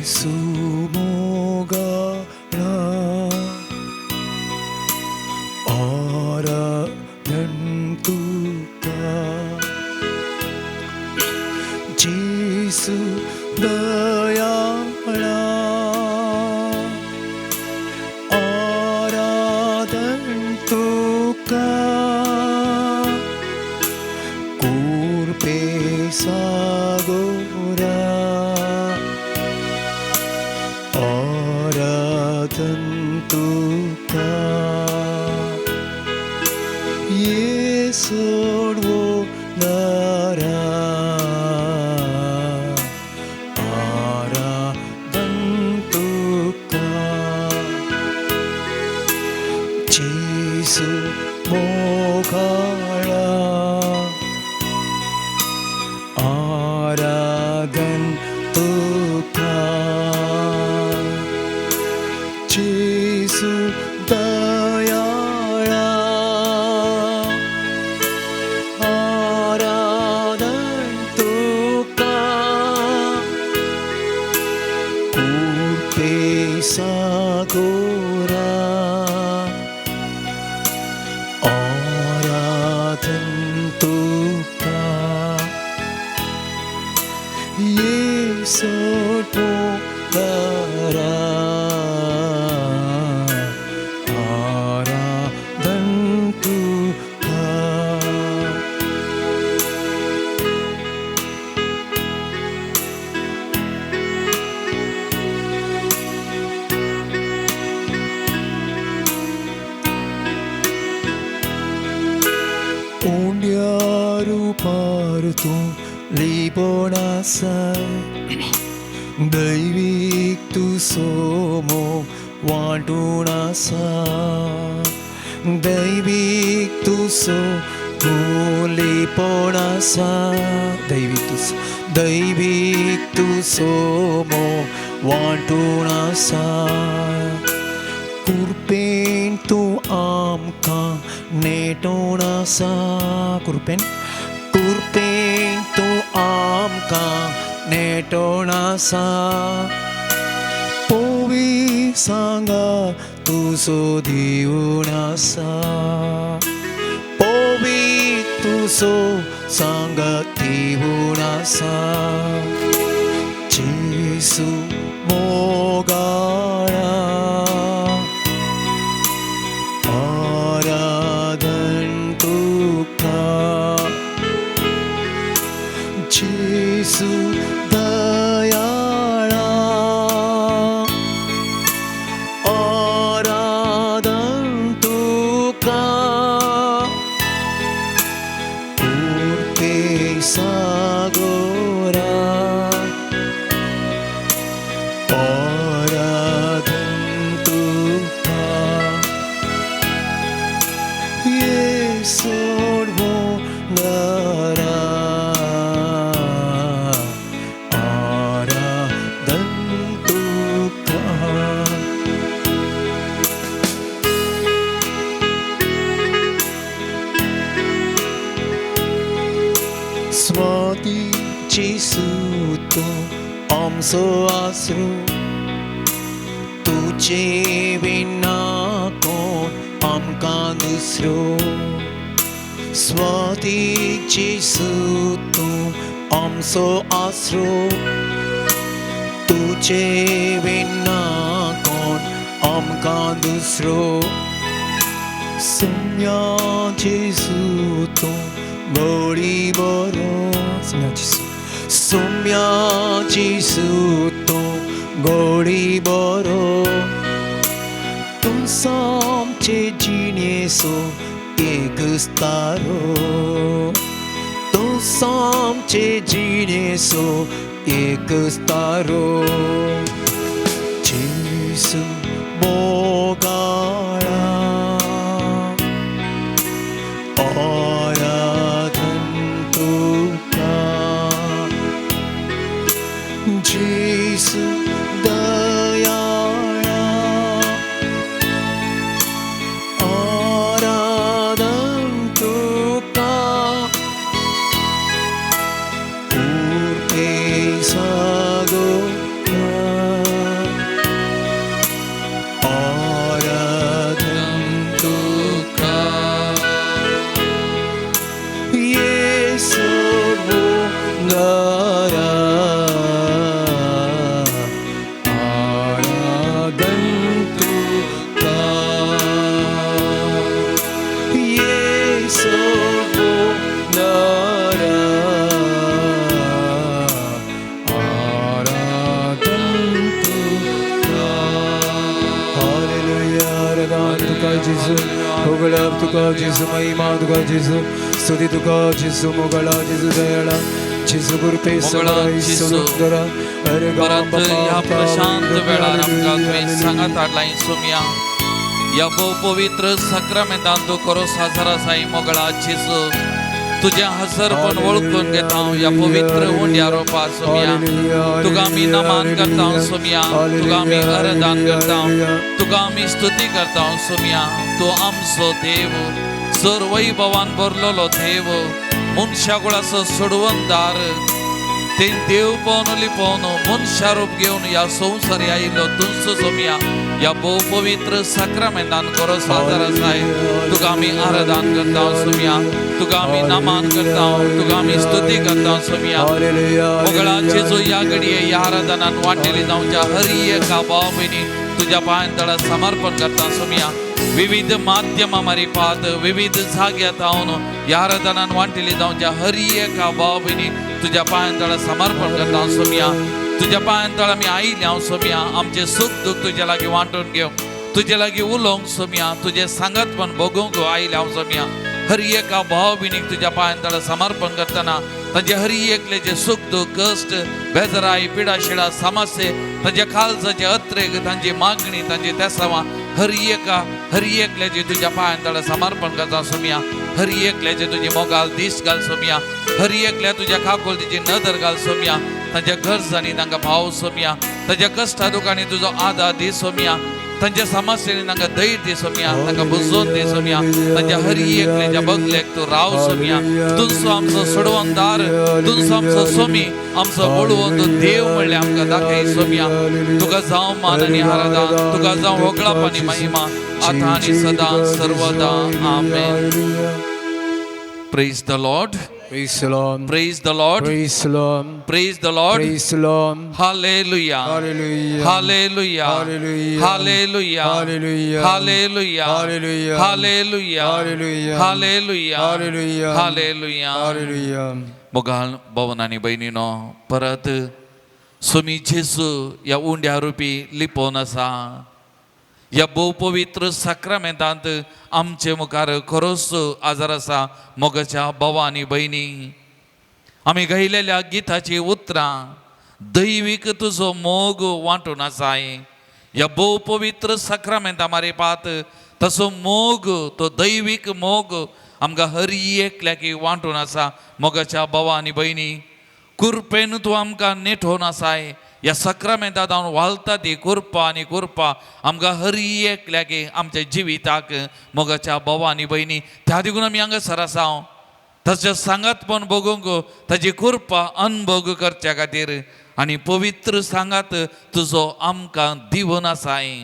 Jesumoga Aradantuka Jesu Dayala Aradantuka Kurpe Sagora Aradantuka Yesurwo nara Aradantuka Jesu Mogala Aradantuka Jesu Dayala Aradantuka Kurpe Sagora Aradantuka Yesurwo nara Aradantuka Undiaru partu libonasai Daivik tu somo wantunasa Daivik tu somo liponasa Daivik tu somo wantunasa Kurpen tu amka netonasa Kurpen tu amka netonasa Povi sanga tu so diunasa Povi tu so sanga diunasa Jesu Mogala Aradantuka Jesu Dayala Aradantuka Kurpe Sagora Aradantuka Yesurwo nara Aradantuka Swati Jesu to amso asro Tujhe bina kon amka dusro Swati Jesu to amso asro Tujhe bina kon amka dusro Sumya Jesu to gori boro Sumya Jesu to gori boro Tum samche jine so ek staro Tum samche jine so ek staro Jesu Mogala Aradantuka Jesu Dayala Aradantuka Kurpe Sagora जेसू उगळप तुका जेसू महिमा तुका जेसू स्तुती तुका जेसू मोगळा जेसू दयाळा जेसू कृपे सगळा सुंदर अरे परत या प्रशांत वेळार आमकां तुवें सांगात हाडला सोम्या या बहु पवित्र सक्रामेंतान तूं खरोच हजर आसा मोगळा जेसू तुझ्या हसरपण वळखून घेता या पवित्र उंड्या रोपा सोम्या तुका आमी नमान करता सोम्या तुका आमी आराधन करता तुका आमी स्तुती करता सोम्या तूं आमचो देव सर वैभवान भरलेलो देव मनशा कुळाचो सोडवणदार ते देव पावन लिपोवन मनशा रूप घेवन या संवसारी आयिल्लो तुमचो सोम्या या बहु पवित्र सक्रामेंतान खरोच हजर आसाय तुका आमी आराधन करता सोम्या तुका आमी नमान करता तुका आमी स्तुती करता सोम्या मोगळा जेजू या घडये या आराधनान वांटेली जावच्या हर एका भाव भयणी तुझ्या पांयतळा समर्पण करता सोम्या विविध माध्यमा मारिपात विविध जाग्यात हांव ह्या आराधनान वांटेली जावच्या हर एका भाव भयणी तुझ्या पांयतळा समर्पण करता सोम्या तुझ्या पांयतळ आमी आयिल्ले हांव सोम्या आमचे सुख दुख तुझ्या लागीं वांटून घेव तुझे लागीं उलोवंक सोम्या तुझे सांगतपण भोगूंक आयिल्ले हांव सोम्या हर एका भाव भयणीक तुझ्या पांयतळ समर्पण करतना तांचे हर एकल्याचे सुख दुख कश्ट बेजाराय पिडा शिडा समस्ये तांचे खालसाचे अत्रेक तांची मागणी तांचे तेसावां हर एकल्याचे तुझ्या पांयतळ समर्पण करता सोम्या हर एकल्याचे तुझी मोगाल दीस घाल सोम्या हर एकल्या तुझ्या काकोलतीची नदर घाल सोम्या तांच्या गरजांनी तांकां भाव सोम्या तांच्या कश्टा दुखांनी तुजो आदार दी सोम्या तांच्या समस्यांनी तांकां धैर्य दी सोम्या तांकां बुजोवन दी सोम्या तांच्या हर एकल्याच्या बगलेक तूं राव सोम्या तुजो आमचो सोडवणदार तुजो आमचो सोमी आमचो बळवंत देव म्हणल्यार आमकां दाखय सोम्या तुका जावं मान आनी आराधन तुका जावं व्हगळाप आनी महिमा आतां आनी सदां सर्वदा आमेन. Praise the Lord. Praise the Lord. Praise the Lord. Praise the Lord. Praise the Lord. Praise the Lord. Hallelujah. Hallelujah. Hallelujah. Hallelujah. Hallelujah. Hallelujah. Hallelujah. Hallelujah. Hallelujah. Hallelujah. Hallelujah. Hallelujah. Hallelujah. Hallelujah. मोगाल Bhavnani बहिणीनो परत सोमी जेसू या उंड्या RuPay लिपोवन आसा या बहु पवित्र सक्रामेंतांत आमचे मुखार खरोच आजार आसा मोगाच्या भावा आनी भयणी आमी गायलेल्या गिताची उतरां दैवीक तुजो मोग वांटून आसाय या बहु पवित्र सक्रामेंता मारिपात तसो मोग तो दैवीक मोग आमकां हर एकल्याक वांटून आसा मोगाच्या भावा आनी भयणी कुरपेन तूं आमकां नेठोवन आसाय या सक्रामेंतांत हांव वालता ती कुरपा आनी कुरपा आमकां हर एकल्याक आमच्या जिविताक मोगाच्या भावा आनी भयणी त्या देखून आमी हांगासर आसा ताचे सांगातपण भोगूंक ताची कुरपा अनभोग करच्या खातीर आनी पवित्र सांगात तुजो आमकां दिवन आसाय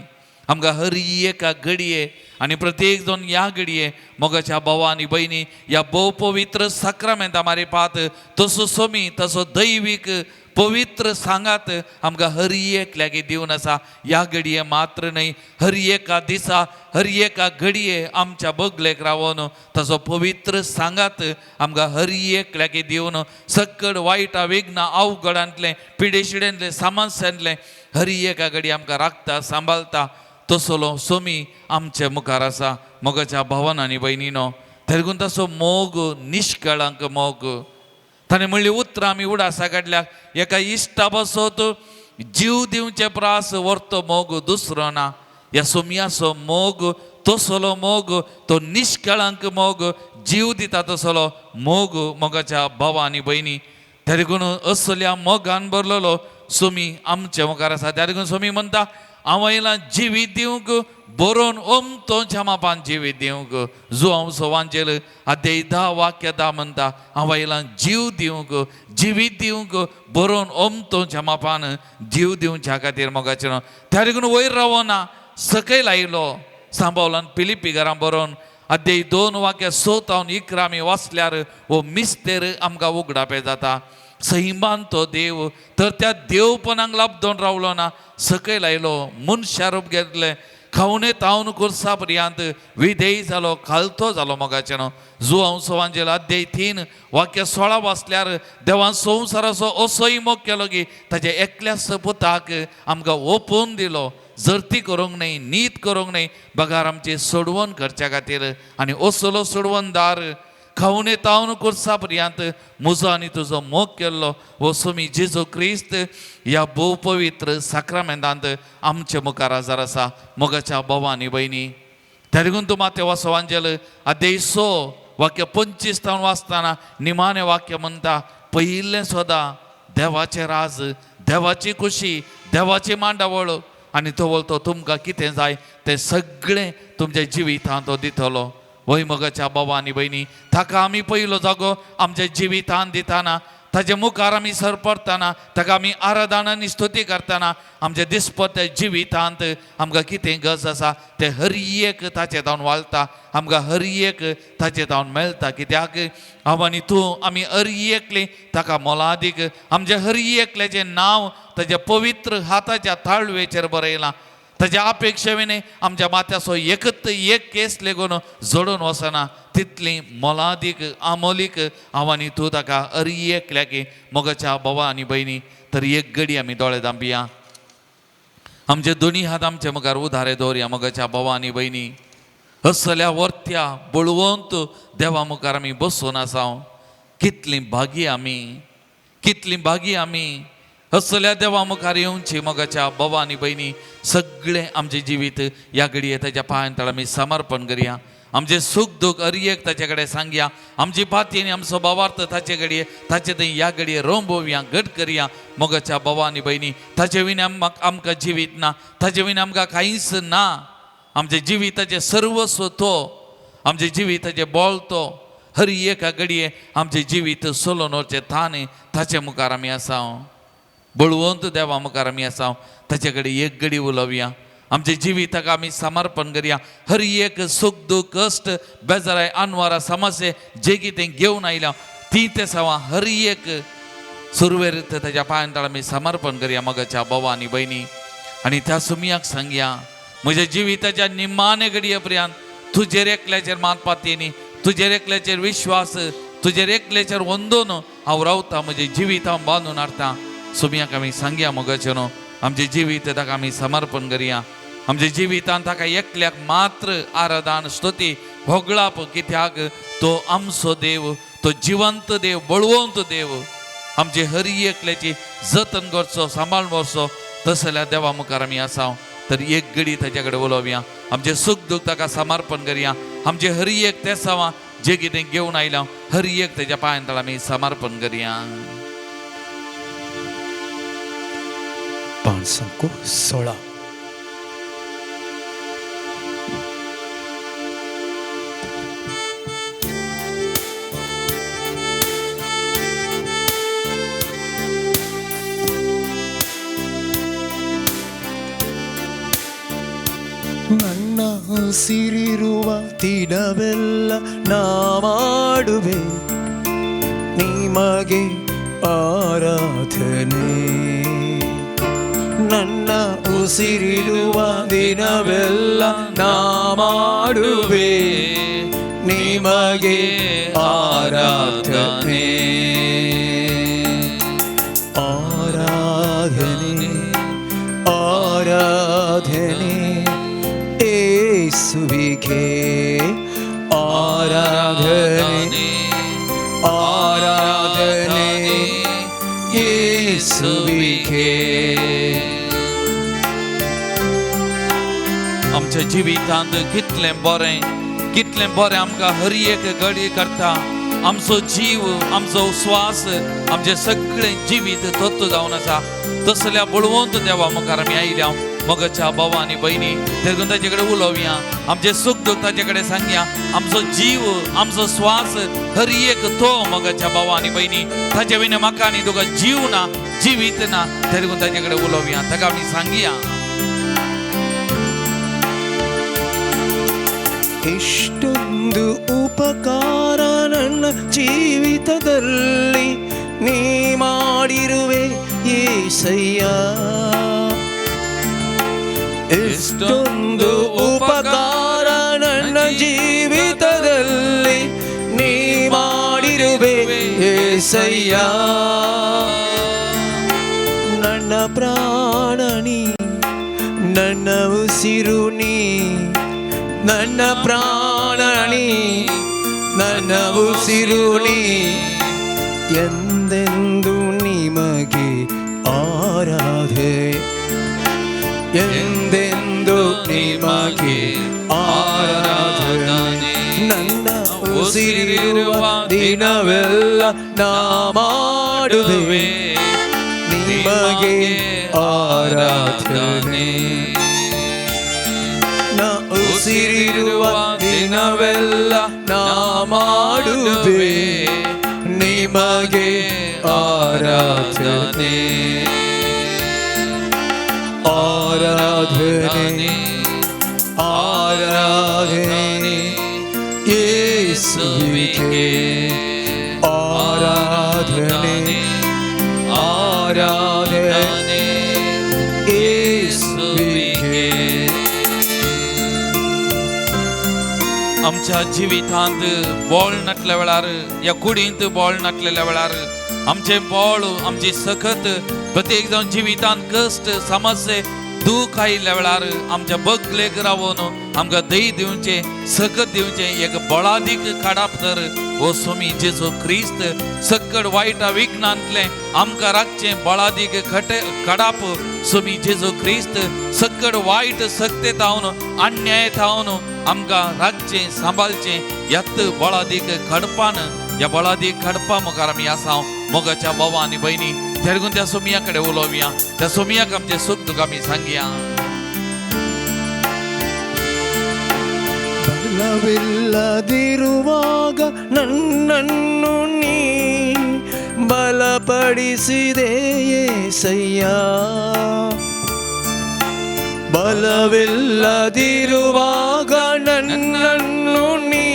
आमकां हर एका घडये आनी प्रत्येक जण ह्या घडये मोगाच्या भावा आनी भयणी ह्या भोव पवित्र सक्रामेंता मारिपात तसो सोमी तसो दैवीक पवित्र सांगात आमकां हर एकल्याक दिवन आसा ह्या घडये मात्र न्हय हर एका दिसा हर एका घडये आमच्या बगलेक रावून तसो पवित्र सांगात आमकां हर एकल्याक दिवन सकड वायटा विघ्ना अवघडांतले पिडेशिडेंतले समस्यांतले हर एका घडये आमकां राखता सांबाळटा तसलो सोमी आमचे मुखार आसा मोगाच्या भावान आनी भयणीनो तेगून तसो मोग निश्कळंक मोग ताणें म्हणली उतरां आमी उडासा काडल्याक एका इश्टा बसत जीव दिवचे प्रास व्हरतो मोग दुसरो ना ह्या सोमयाचो मोग तसलो मोग तो निश्कळंक मोग जीव दिता तसलो मोग मोगाच्या भावा आनी भयणी त्या देखून असल्या मोगान भरलेलो सोमी आमचे मुखार आसा त्या देखून सोमी म्हणटा हांव आयलां जिवीत दिवंक बरोवन ओमतोच्या मापान जिवीत दिवंक जो हांव सवांचेर आद्या 10 वाक्य 10 म्हणटा हांव आयलां जीव दिवंक जिवीत दिवंक बरोवन ओमतोच्या मापान जीव दिवच्या खातीर मोगाचें त्या देखून वयर रावना सकयल आयलो सांबावलान पिलिपी घरां बरोवन आद्या 2 वाक्य 7 हांव 11 आमी वाचल्यार हो मिस्तेर आमकां उगडापे जाता सैमान तो देव तर त्या देवपणाक लाभदोन रावलो ना सकयल आयलो मनशा रूप घेतले खावने तावन कुर्सा पर्यंत विधेय जालो खालतो जालो मोगाचेनो जो हांव सवांजेल अध्याय 3 वाक्य 16 वाचल्यार देवान संवसाराचो असोय मोग केलो की ताच्या एकल्याच पुताक आमकां ओपून दिलो जर्ती करूंक न्हय नीत करूंक न्हय बगार आमची सोडवण करच्या खातीर आनी असलो सोडवणदार खावने तावन कुर्सा पर्यंत म्हजो आनी तुजो मोग केल्लो हो सुमी जेजू क्रिस्त ह्या भोव पवित्र साक्रामेंतांत आमचे मुखार हजर आसा मोगाच्या भावा आनी भयणी त्या देखून तूं मातें वाचोवांजेल अध्याय 6 वाक्य 25 तावन वाचतना निमाणें वाक्य म्हणटा पयिल्लें सदां देवाचें राज देवाची खुशी देवाची मांडावळ आनी तो बोलतो तुमकां कितें जाय तें सगळें तुमच्या जिवितांत तो दितलो वय मोगाच्या भावा आनी भयणी ताका आमी पयलो जागो आमच्या जिवितांत दिताना ताचे मुखार आमी सरपडटाना ताका आमी आराधना आनी स्तुती करतना आमच्या दिसपट्या जिवितांत आमकां कितें गरज आसा तें हर एक ताचे तावन वाळटा आमकां हर एक ताचे तावन मेळटा कित्याक हांव आनी तूं आमी हर एकली ताका मोलादीक आमचे हर एकल्याचें नांव ताच्या पवित्र हाताच्या ताळवेचेर बरयलां ताच्या अपेक्षेने आमच्या माथ्याचो एकच एक केस लेगून जोडून वचना तितली मोलादीक आमोलीक हांव आनी तूं ताका हर एकल्याक मोगाच्या भावा आनी भयणी तर एक घडी आमी दोळे धांपया आमचे दोनी हात आमचे मुखार उधारे दवरया मोगाच्या भावा आनी भयणी असल्या वर्त्या बळवंत देवा मुखार आमी बसून आसाव कितली भागी आमी असल्या देवा मुखार येवची मोगाच्या भावा आनी भयणी सगळें आमचें जिवीत ह्या घडये ताच्या पांयां आमी समर्पण करया आमचे सूख दूख हर एक ताचे कडेन सांगया आमची पाती आनी आमचो भावार्थ ताचे घडये ताचे थंय ह्या घडये रोंबोवया घट करया मोगाच्या भावा आनी भयणी ताचे विना आमकां जिवीत ना ताचे विना आमकां कांयच ना आमचे जिविताचें सर्वस्व तो आमचे जिविताचें बोळ तो हर एका घडये आमचें जिवीत सोलोन व्हरचें ताणें ताचे मुखार आमी आसा बळवंत देवा मुखार आमी आसा ताचे कडेन एक घडी उलोवया आमचे जिविताक आमी समर्पण करया हर एक सुख दूख कश्ट बेजाराय अनवरां समस्या जे कितें घेवन आयल्या ती ते सावा हर एक सुरवेर ताच्या पांयां आमी समर्पण करया मोगाच्या भावा आनी भयणी आनी त्या सुमयाक सांगया म्हज्या जिविताच्या निमाणे घडये पर्यंत तुजेर एकल्याचेर मानपाती न्ही तुजेर एकल्याचेर विश्वास तुजेर एकल्याचेर वंदून हांव रावतां म्हजें जिवीत हांव बांदून हाडटां सुमयाक आमी सांगया मोगाचें न्हू आमचें जिवीत ताका आमी समर्पण करया आमच्या जिवितांत ताका एकल्याक मात्र आराधन स्तुती भोगळाप कित्याक तो आमचो देव तो जिवंत देव बळवंत देव आमचे हर एकल्याची जतन करचो सांबाळून व्हरचो तसल्या देवा मुखार आमी आसा तर एक घडी ताचे कडेन उलोवया आमचे सुख दूख ताका समर्पण करया आमचे हर एक ते सावा जे कितें घेवन आयल्या हर एक ताच्या पांयां आमी समर्पण करया पान संको 16 ನನ್ನ ಉಸಿರಿರುವ ದಿನವೆಲ್ಲ ನಾ ಮಾಡುವೆ ನಿಮಗೆ ಆರಾಧನೆ ನನ್ನ ಉಸಿರಿರುವ ದಿನವೆಲ್ಲ ನಾ ಮಾಡುವೆ ನಿಮಗೆ ಆರಾಧನೆ ಆರಾಧನೆ ಆರಾಧನೆ ಯೇಸುವಿಗೆ ಆರಾಧನೆ ಆರಾಧನೆ ಯೇಸುವಿಗೆ आमच्या जिवितांत कितलें बरें आमकां हर एक घडी करता आमचो जीव आमचो श्वास आमचें सगळें जिवीत तत्व जावन आसा तसल्या बळवंत देवा मुखार आमी आयल्या मोगाच्या भावा आनी भयणी देखून ताचे कडेन उलोवया आमचे सुख दूख ताचे कडेन सांगया आमचो जीव आमचो श्वास हर एक तो मोगाच्या भावा आनी भयणी ताचे विना म्हाका आनी तुका जीव ना जिवीत ना देखून ताचे कडेन उलोवया ताका आमी सांगया ಎಷ್ಟೊಂದು ಉಪಕಾರ ನನ್ನ ಜೀವಿತದಲ್ಲಿ ನೀ ಮಾಡಿರುವೆ ಯೇಸಯ್ಯ ಎಷ್ಟೊಂದು యేసయ్యా ನನ್ನ ಪ್ರಾಣನಿ ನನ್ನ ಉಸಿರುನಿ ನನ್ನ ಪ್ರಾಣನಿ ನನ್ನ ಉಸಿರುನಿ ಎಂದೆಂದು ನಿಮಗೆ ಆರಾಧೆ ಎಂದೆಂದು ನಿಮಗೆ ಆರಾಧನೆ ನನ್ನ ಉಸಿರಿರುವ ದಿನವೆಲ್ಲ ನಾ ಮಾಡುವೆ ನಿಮಗೆ ಆರಾಧನೆ ನಾ ಉಸಿರಿರುವ ದಿನವೆಲ್ಲ ನಾ ಮಾಡುವೆ ನಿಮಗೆ ಆರಾಧನೆ ಆರಾಧನೆ ಆರಾಧನೆ ಯೇಸುವಿಗೆ ಆರಾಧನೆ आराधने येशुविगे आमच्या जिवितांत बोळ नटल्या वेळार या कुडींत बोळ नटलेल्या वेळार आमचे बोळ आमची सखत प्रत्येक जावन जिवितांत कश्ट समस्या दूख आयिल्ल्या वेळार आमच्या बगलेक रावून आमकां दही दिवचे सकत दिवचे एक बळादीक काडप तर ओ स्वामी जेजू ख्रिस्त सकट वायटा विघ्नांतले आमकां राखचे बळादीक काडप स्वामी जेजू ख्रिस्त सकट वायट सक्तेतावन अन्यायतावन आमकां राखचे सांबाळचे यात बळादीक खडपान या बळादीक खडपा मुखार आमी आसा मोगाच्या भावा आनी भयणी तेरगून त्या सोमिया कडेन उलोवया त्या सोमियाक आमचे सुख दुख आमी सांगया ಬಲವಿಲ್ಲದಿರುವಾಗ ನನ್ನನ್ನು ನೀ ಬಲಪಡಿಸಿದೆ యేసయ్ಯ ಬಲವಿಲ್ಲದಿರುವಾಗ ನನ್ನನ್ನು ನೀ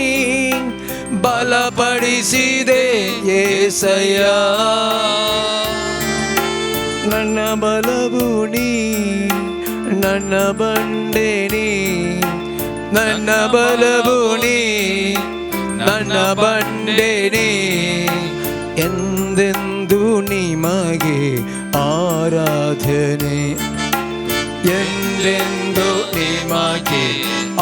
ಬಲಪಡಿಸಿದೆ యేసయ్య ನನ್ನ ಬಲವು ನೀ ನನ್ನ ಬಂಡೆ ನೀ ನನ್ನ ಬಲವು ನೀ ನನ್ನ ಬಂಡೆ ನೀ ಎಂದೆಂದು ನಿಮಗೆ ಆರಾಧನೆ ಎಂದೆಂದು ನಿಮಗೆ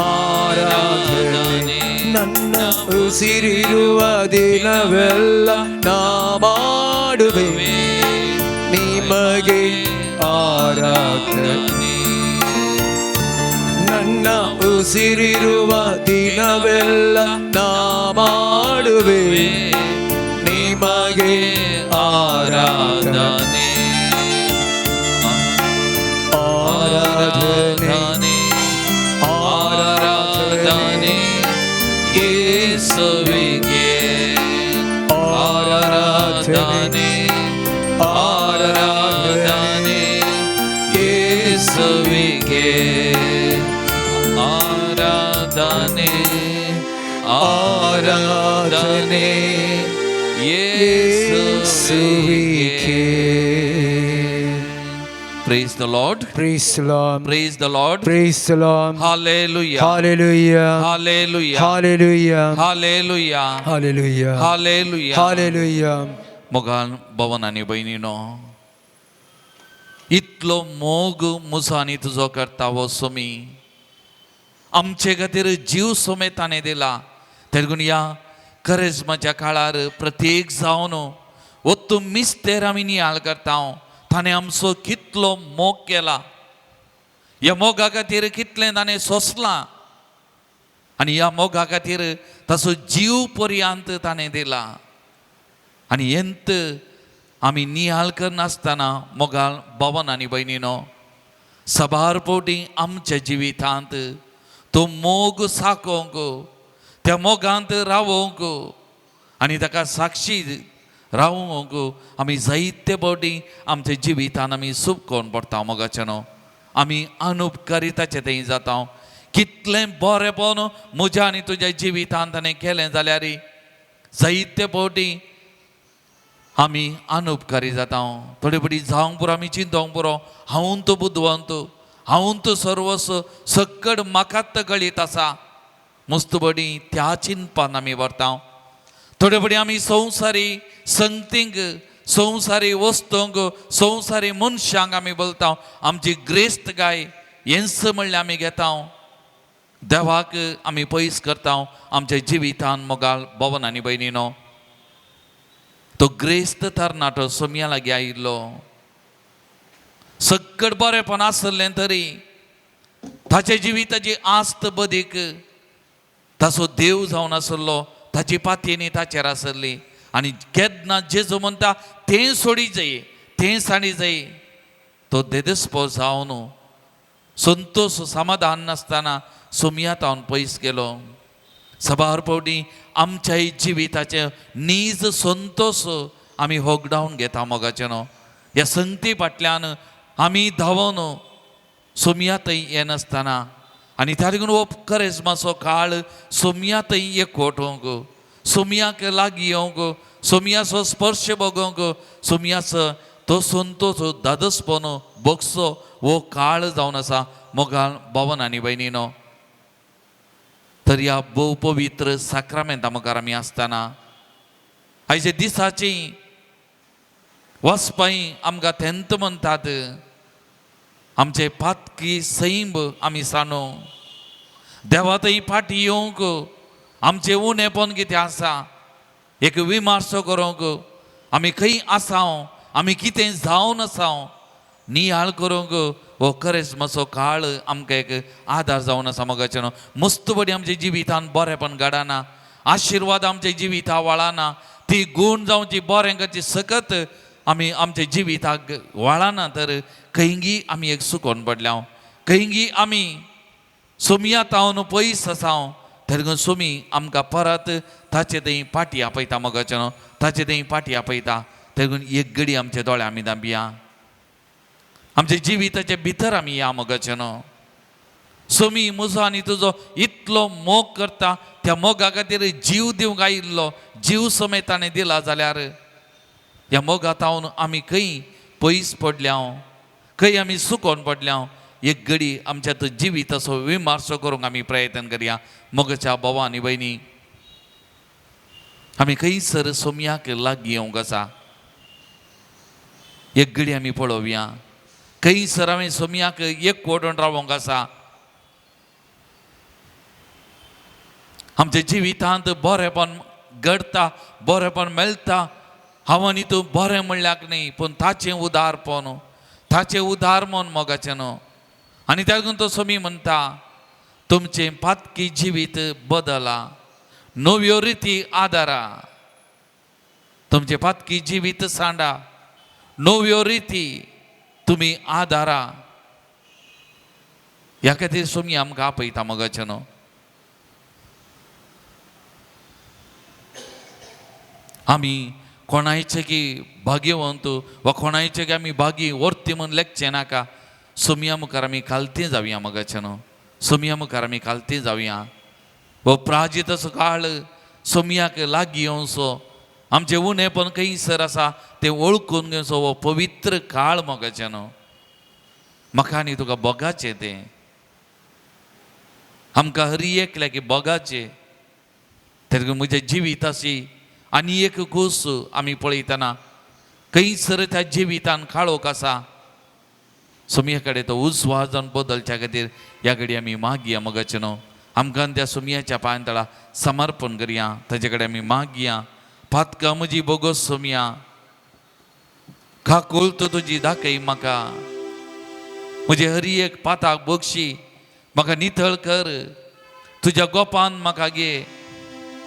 ಆರಾಧನೆ ನನ್ನ ಉಸಿರಿರುವ ದಿನವೆಲ್ಲ ನಾ ಮಾಡುವೆ ನಿಮಗೆ ಆರಾಧನೆ ನನ್ನ ಉಸಿರಿರುವ ದಿನವೆಲ್ಲ ನಾ ಮಾಡುವೆ ನಿಮಗೆ ಆರಾಧನೆ ಆರಾಧನೆ ಆರಾಧನೆ ಯೇಸುವಿಗೆ ಆರಾಧನೆ ಆರಾಧನೆ ಯೇಸುವಿಗೆ ಆರಾಧನೆ ಆರಾಧನೆ ಯೇಸುವಿಗೆ Praise the Lord. Praise the Lord. Praise the Lord. Praise the Lord. Hallelujah. Hallelujah. Hallelujah. Hallelujah. Hallelujah. Hallelujah. Hallelujah. Hallelujah. मोगान भवन आनी भयणीनो इतलो मोग मुसानी तुजो करता वो सोमी आमचे खातीर जीव सोमे ताणें दिला तेरगून या करिज्माच्या काळार प्रत्येक जावन वत्तू मिस्तेर आमी नियाळ करता ताणें आमचो कितलो मोग केला ह्या मोगा खातीर कितलें ताणें सोंसलां आनी ह्या मोगा खातीर ताचो जीव पर्यंत ताणें दिला आनी एंत आमी नियाळ करनासतना मोगाळ भवन आनी भयणीनो सबार पोटी आमच्या जिवितांत तो मोग साकोवंक त्या मोगांत रावोवंक आनी ताका साक्षी रावोवंक आमी जायते फावटी आमच्या जिवितांत आमी सूप कोण पडटा मोगाचें न्हू आमी अनुपकारिताचे थंय जाता कितलें बरेंपण म्हज्या आनी तुज्या जिवितांत ताणें केलें जाल्यार जायते फावटी आमी अनुपकारी जाता थोडे फावटी जावंक पुरो आमी चिंतोंक पुरो हांवून तो बुद्धवंत हांवून तो सर्वस्व सकट म्हाकाच कळीत आसा मस्तबडी त्या चिंतपान आमी व्हरता थोडे फुडें आमी संवसारी संगतींक संवसारी वस्तूंक संवसारी मनशांक आमी बोलता आमची ग्रेस्त गाय हेंच म्हणल्यार आमी घेता देवाक आमी पयस करता आमच्या जिवितान मोगाल भवन आनी भयणीनो तो ग्रेस्त तरणाटो सोमया लागीं आयिल्लो सगळें बरेंपण आसलें तरी ताचे जिविताची आस्त बदीक ताचो देव जावन आसलो ताची पातयेनी ताचेर आसली आनी केन्ना जेजू म्हणटा तें सोडी जाय तें साडी जाय तो देदस्पो जावन संतोश समाधान नासतना सोमया तावन पयस गेलो सबार फावटी आमच्याय जिविताचे नीज संतोश आमी होगडावन घेता मोगाचे न्हू ह्या संगती फाटल्यान आमी धांवन सोमया थंय हें नासतना आनी त्या देखून हो करेजमाचो काळ सोमया थंय एकवटूंक सोमयाक लागीं येवंक सोमयाचो स्पर्श बगोवंक सोमयाचो तो संतोष दादसपण भोगसो हो काळ जावन आसा मोगाल भवन आनी भयणीनो तर ह्या भोव पवित्र साक्रामेंता मुखार आमी आसतना आयचे दिसाची वचपाई आमकां तेंत म्हणटात आमचे पातकी सैंब आमी सांडू देवा थंय फाटी येवंक आमचें उणेपण कितें आसा एक विमर्शो करूंक आमी खंय आसा आमी कितें जावन आसा नियाळ करूंक हो खरेंच मातसो काळ आमकां एक आदार जावन आसा मोगाचे न्हू मस्त बरी आमच्या जिवितान बरेंपण घडना आशिर्वाद आमच्या जिविता वळना ती गूण जावची बरें करची सकत आमी आमच्या जिविताक वळना तर खंयी आमी एक सुकोन पडल्या खंयी आमी सोमया तावन पयस आसा तर सोमी आमकां परत ताचे थंय पाटी आपयता मोगाचे न्हू ताचे थंय पाटी आपयता देखून एक घडी आमचे दोळे आमी दांबिया आमच्या जिविताचे भितर आमी या मोगाचे न्हू सोमी म्हजो आनी तुजो इतलो मोग करता त्या मोगा खातीर जीव दिवंक आयिल्लो जीव समेत ताणें दिला जाल्यार ह्या मोगात हांव आमी खंय पयस पडल्या खंय आमी सुकोन पडल्या एक घडी आमच्या जिविताचो विमर्शो करूंक आमी प्रयत्न करया मोगाच्या भावा आनी भयणी आमी खंयसर सोमयाक लागीं येवंक आसा एक घडी आमी पळोवया खंयसर हांवें सोमयाक एकवटून रावंक आसा आमच्या जिवितांत बरेंपण घडटा बरेंपण मेळटा हांव आनी तूं बरें म्हणल्याक न्ही पूण ताचें उदारपण ताचें उदार मन मोगाचें न्हू आनी त्या लागून तो सोमी म्हणटा तुमचें पातकी जिवीत बदला नव्यो रिती आदारा तुमचें पातकी जिवीत सांडा नव्यो रिती तुमी आदारा ह्या खातीर सोमी आमकां आपयता मोगाचें न्हू आमी कोणायचे की भाग्यवंत वा कोणायचे की आमी भागी वर्ती म्हूण लेखचें नाका सोमया मुखार आमी खालती जावया मोगाचें न्हू सोमया मुखार आमी खालती जावया हो प्राजीत असो काळ सोमयाक लागीं येवचो आमचें उणेपण खंयसर आसा तें वळखून घेवचो हो पवित्र काळ मोगाचें न्हू म्हाका आनी तुका बोगाचें तें आमकां हरी एकल्या की बोगाचें तें म्हज्या जिविताची आनी एक घोस आमी पळयतना खंयसर त्या जिवितान काळोख आसा सोमया कडेन तो उजवाड जावन बदलच्या खातीर ह्या घडी आमी मागया मोगाचें न्हू आमकां त्या सोमयाच्या पांयतळा समर्पण करया ताचे कडेन आमी मागया पातका म्हजी बोगोस सोमया खाकोलत तुजी दाखय म्हाका म्हजे हरी एक पाताक बक्षी म्हाका नितळ कर तुज्या गोपान म्हाका घे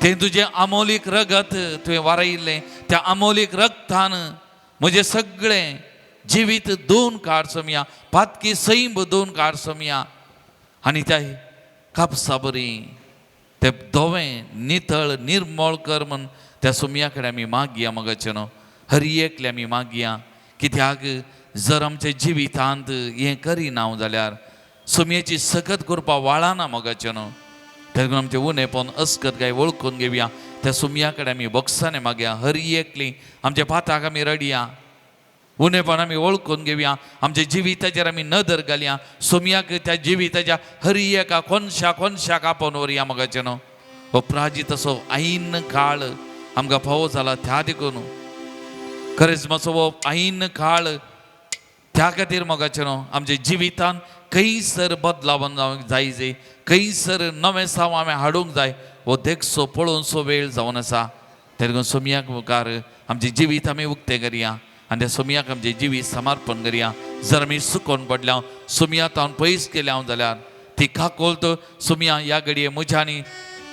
तें तुजें आमोलीक रगत तुवें वारयिल्लें त्या आमोलीक रगतान म्हजें सगळें जिवीत दोन काड सोमया पातकी सैंब दोन काड सोमया आनी त्या कापसा बरी तें धवें नितळ निर्मळ कर म्हण त्या सोमया कडेन आमी मागया मोगाचें न्हू हरी एकले आमी मागया कित्याक जर आमच्या जिवितांत हें करिना जाल्यार सोमयाची सकत करपा वाळना मोगाचें न्हू तेन्ना आमचें उणेपण अस्कत काय वळखून घेवया त्या सोमया कडेन आमी बोगसाने मागया हरी एकली आमच्या पाताक आमी रडया उणेपण आमी वळखून घेवया आमच्या जिविताचेर आमी नदर घालया सोमयाक त्या जिविताच्या हरी एका कोनशाक आपोवन व्हरया मोगाचें न्हू हो प्राजीत असो ऐन काळ आमकां फावो जाला त्या देखून खरेंच मातसो हो ऐन काळ त्या खातीर मोगाचें न्हू आमच्या जिवितान खंयसर बदलाव जावंक जाय खंयसर नवें साव आमी हाडूंक जाय हो देखसो पळोवन सो वेळ जावन आसा तें देखून सोमयाक मुखार आमचें जिवीत आमी उक्तें करया आनी त्या सोमयाक आमचें जिवीत समर्पण करया जर आमी सुकोन पडल्या सोमया तावन पयस केल्या जाल्यार ती काकोल्त सोमया ह्या घडये म्हज्या आनी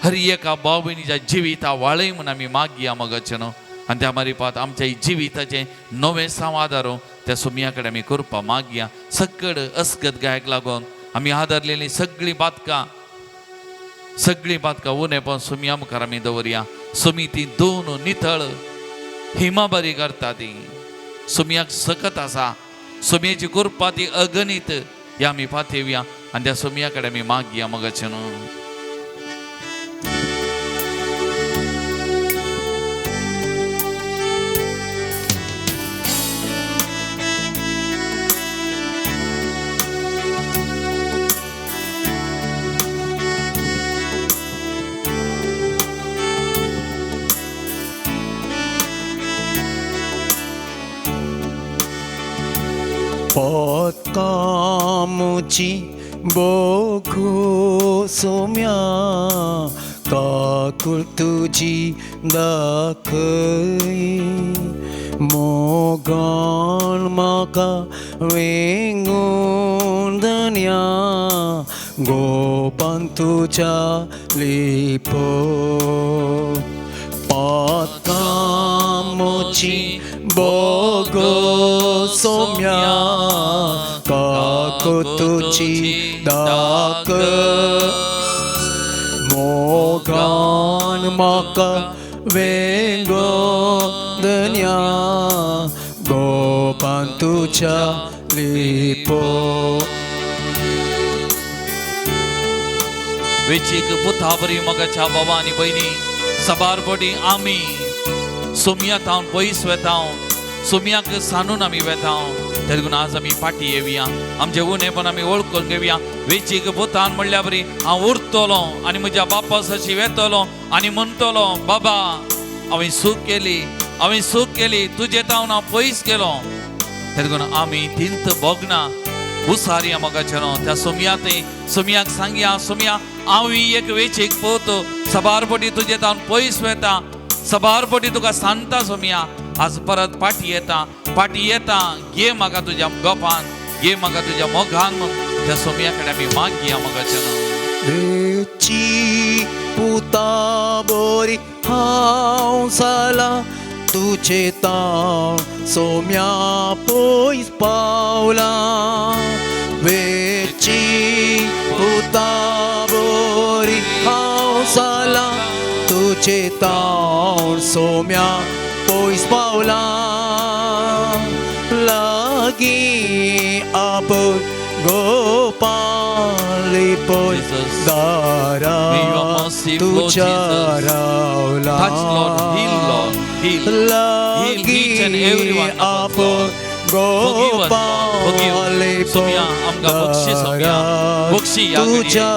हर एका भाव भयणीच्या जिविता वाळय म्हूण आमी मागया मोगाचें न्हू आनी त्या मारिपात आमच्या जिविताचें नवें साव आदारूं त्या सोमया कडेन आमी करपा मागया सकड अस्गत गायक लागून आमी आदारलेलीं सगळीं बातकां उणेपण सोमया मुखार आमी दवरया सोमी ती दोन नितळ हिमा बरी करता ती सोमयाक सकत आसा सोमयाची कृपा ती अगणित ह्या आमी पातयवया आनी त्या सोमया कडेन आमी मागया मोगाचें न्हू Potkamuci boku somya kakul tuji dakai mogan maka wengun dania gopan tuja lipo Potkamuci bogo somya kakutuci dak mogan maka vengo denya gopantuca lipo वेचीक पुताबरी मोगाच्या बाबा आनी भयणी सबारपटी आमी सोमया तावन पयस वेता सोमयाक सांडून आमी वेता ते देखून आज आमी फाटी येवया आमचे उणेपण आमी वळखून घेवया वेचीक पुतान म्हणल्या बरी हांव उरतलो आनी म्हज्या बापास अशी वेतलो आनी म्हणटलो बाबा हांवें सूख केली तुजे तावन हांव पयस गेलो ते देखून आमी तिंत बोगना उसारया मोगाचें न्हू त्या सोमयाक सांगया सोमया हांव ही एक वेचीक पोत सबारपटी तुजे तावन पयस वेता सबारपटी तुका सांगता सोमया आज परत पाटी येता घे म्हाका तुज्या गोपान घे म्हाका तुज्या मोगान म्हूण त्या सोमया कडेन आमी मागया मोगाचें न्हू वेची पुता बोरी हांव जाला तुजे ताव सोम्या पयस पावला वेची पुता बोरी हांव जाला तुजे ताव सोम्या पयस पावला लागी आपण गोपाली पय दारा तुझ्या रावला लागी आपण गोपाली पय दारा तुझ्या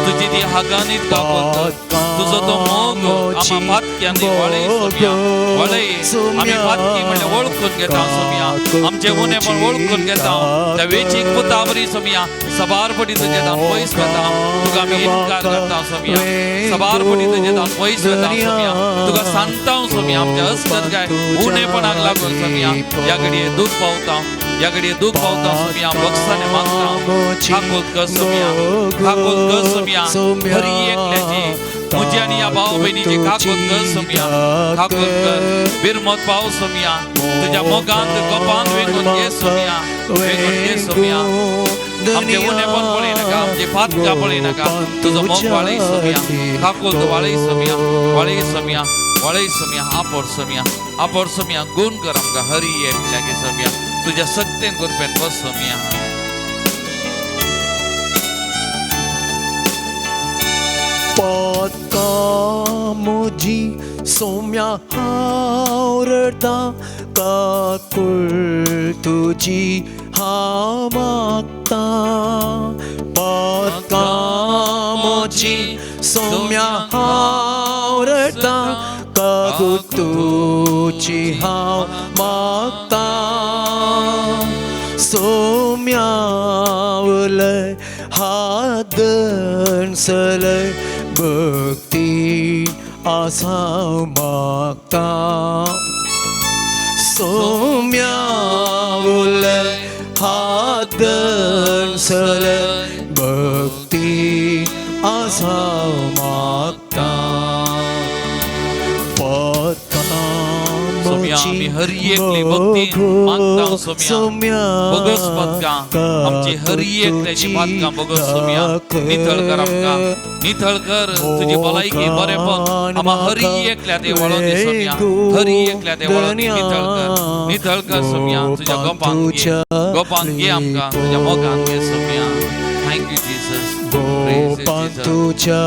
तुझी ती हागानीत काकोत तुझो तो मोग आम्हा फातक्यांनी वळय आमी फातकी म्हणजे वळखून घेता सोमया आमचे गुन्हे पण वळखून घेता त्या वेचीक पुताबरी सोमया सबारपटी तुजे तावन पयस वेता तुका आमी इन्कार करता सोमया सबारपटी तुजे तावन पयस वेता सोमया तुका सांगता सोमया आमच्या अस्कत काय उणेपणाक लागून सोमया ह्या घडये दूख पावता सोमया बक्षाने मागता ठाकूर कर सोमया हरी एकल्याची मुझी आणि या भाऊ बहिणीची ठाकूर कर सोमया ठाकूर कर बिरमत पाव सोमया तुझ्या मोगांत गोपान वेगून घे सोमया आमचे उणे पण पळय नाका आमचे फातका पळय नाका तुझो मोग वाळय सोमया ठाकूर वाळय सोमया आपोर सोमया गुण कर आमकां हरी एकल्याची सोमया तुझ्या सत्तेन गुरपेन बस सोमया पत्का मुझी सोम्या हावरता काकुळ तुझी हांव मागता पत्का मुझी सोम्या हाव मोरता कागुतूची हांव मागता सोम्यावलय हादणसलय भक्ती आसाव मागता सोम्यावलय हादणसलय भक्ती आसाव मागता सोम्या आम्ही हर एकली भक्ती मागता सोम्या बगस पदका आमची हर एकल्याची पदका बगस सोम्या नितळ कर आमका नितळ कर तुझी भलायकी बरेपण आम्हा हर एकल्या ते वळोन दे सोम्या हर एकल्या ते वळोन दे नितळ कर सोम्या तुझ्या गोपान घे आमका तुझ्या मोगान घे सोम्या थँक यू जीसस गोपान तुझ्या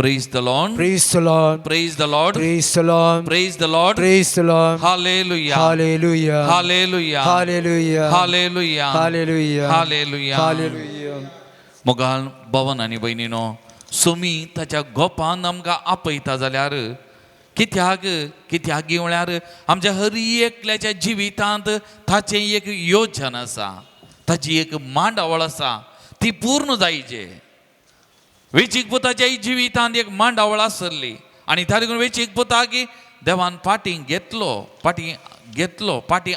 Praise the Lord. Praise the Lord. Praise the Lord. Praise the Lord. Praise the Lord. Praise the Lord. Hallelujah. Hallelujah. Hallelujah. Hallelujah. Hallelujah. Hallelujah. Hallelujah. Hallelujah. मोगाल भवन आनी बहिणीनो सुमी ताच्या गोपान आमकां आपयता जाल्यार कित्याक कित्याक म्हळ्यार आमच्या हर एकल्याच्या जिवितांत ताचें एक योजन आसा ताची एक मांडावळ आसा ती पूर्ण जायचे वेचीक पुताच्या जिवितांत एक मांडावळ आसली आनी त्या देखून वेचीक पुता की देवान फाटी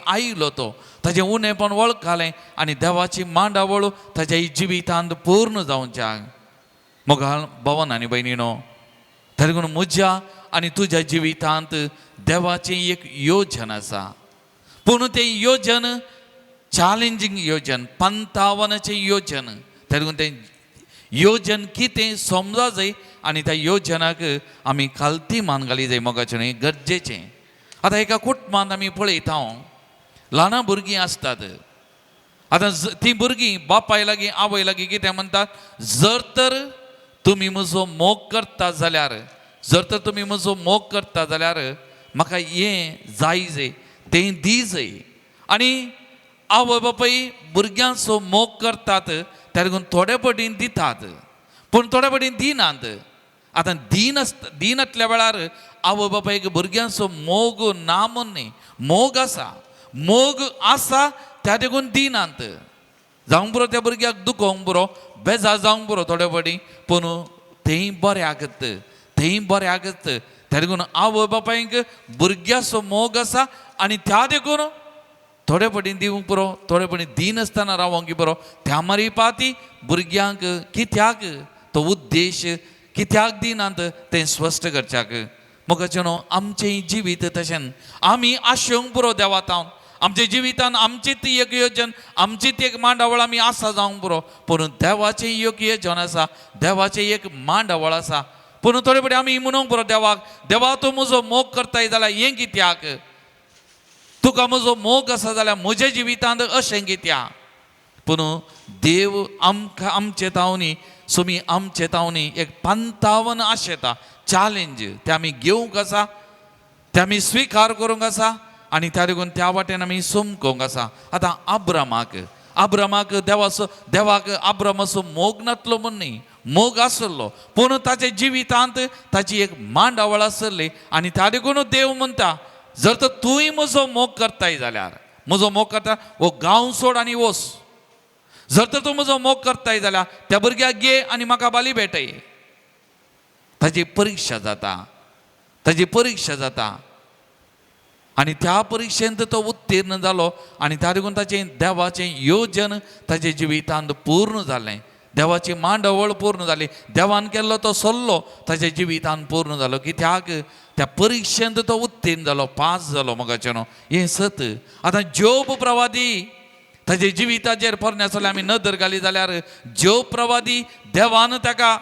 आयलो तो ताजें उणेपण वळखलें आनी देवाची मांडावळ ताच्या जिवितांत पूर्ण जावच्याक मोगाल भवन आनी भयणीनो त्या देखून म्हज्या आनी तुज्या जिवितांत देवाचें एक योजन आसा पूण तें योजन चॅलेंजींग योजन 55चें योजन त्या देखून तें योजन कितें समजा जाय आनी त्या योजनाक आमी खालती मान घाली जाय मोगाचें हें गरजेचें आतां एका कुटुंबांत आमी पळयता ल्हान भुरगीं आसतात आतां तीं भुरगीं बापाय लागीं आवय लागीं कितें म्हणटात जर तर तुमी म्हजो मोग करता जाल्यार म्हाका हें जाय तें दी जाय आनी आवय बापाय भुरग्यांचो मोग करतात त्या देखून थोडे पटीन दितात पूण थोडे पटीन दिनात आतां दिनातल्या वेळार आवय बापायक भुरग्यांचो मोग ना म्हूण न्ही मोग आसा त्या देखून दिनात जावंक बरो त्या भुरग्याक दुखोवंक बरो बेजार जावंक बरो थोडे पटीन पूण तेंय बऱ्याक त्या देखून आवय बापायक भुरग्याचो मोग आसा आनी त्या देखून थोडे पटीन दिवंक बरो थोडे पटीन दिनासतना रावंक बरो त्या मारी पाती भुरग्यांक कित्याक तो उद्देश कित्याक दिनात तें स्पश्ट करच्याक मोगाचें आमचें जिवीत तशें आमी आशेवंक बरो देवातावन आमच्या जिवितांत आमची ती एक योजन आमची ती एक मांडावळ आमी आसा जावंक बरो पूण देवाचें एक योजन आसा देवाचें एक मांडावळ आसा पूण थोडे पटीन आमी म्हणूंक बरो देवा तूं म्हजो मोग करताय जाल्यार हें कित्याक तुका म्हजो मोग आसा जाल्यार म्हज्या जिवितांत अशें कित्याक पूण देव आमकां आमचे तावनी सुमी आमचे तावनी एक 55 आशेता चॅलेंज ते आमी घेवंक आसा ते आमी स्विकार करूंक आसा आनी त्या देखून त्या वाटेन आमी सोमकोंक आसा आतां अब्रामाक देवाक अब्रामाचो मोग नासलो म्हूण न्ही मोग आसलो पूण ताच्या जिवितांत ताची एक मांडावळ आसली आनी त्या देखून देव म्हणटा जर तर तूंय म्हजो मोग करताय जाल्यार म्हजो मोग करता वो गांव सोड आनी वच जर तर तूं म्हजो मोग करताय जाल्यार त्या भुरग्याक घे आनी म्हाका बाली भेटय ताची परीक्षा जाता आनी त्या परीक्षेंत तो उत्तीर्ण जालो आनी त्या देखून ताचें देवाचें योजन ताचे जिवितांत पूर्ण जालें देवाची मांडावळ पूर्ण जाली देवान केल्लो तो सल्लो ताच्या जिवितांत पूर्ण जालो कित्याक त्या परीक्षेंत तो उत्तीर्ण जालो पास जालो मोगाचें हें सत आतां जोब प्रवादी ताचे जिविताचेर परण्यासले आमी नदर घाली जाल्यार जोब प्रवादी देवान ताका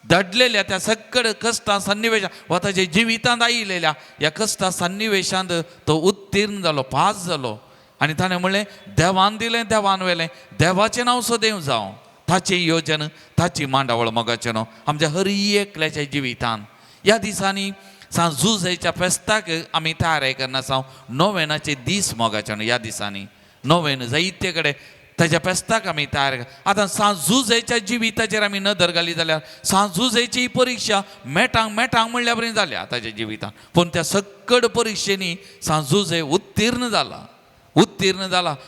धाडलेल्या त्या सगळे कश्टां सन्निवेशां वा ताच्या जिवितांत आयिल्ल्या ह्या कश्टां सन्निवेशांत तो उत्तीर्ण जालो पास जालो आनी ताणें म्हणलें देवान दिलें देवान व्हेलें देवाचें नांव सदैव जावं ताचें योजन ताची मांडावळ मोगाचें आमच्या हर एकल्याच्या जिवितांत ह्या दिसांनी जुजयच्या फेस्ताक आमी तयारी करना नोवेनाचे दीस मोगाचें ह्या दिसांनी नोवेन जायते कडेन ताच्या पेस्ताक आमी तयार आतां सांजुजेच्या जिविताचेर आमी नदर घाली जाल्यार सांजुजेची ही परीक्षा मेटांक म्हणल्या बरी जाल्या ताच्या जिवितान. पूण त्या सकड परीक्षेनी सांजुजे उत्तीर्ण जाला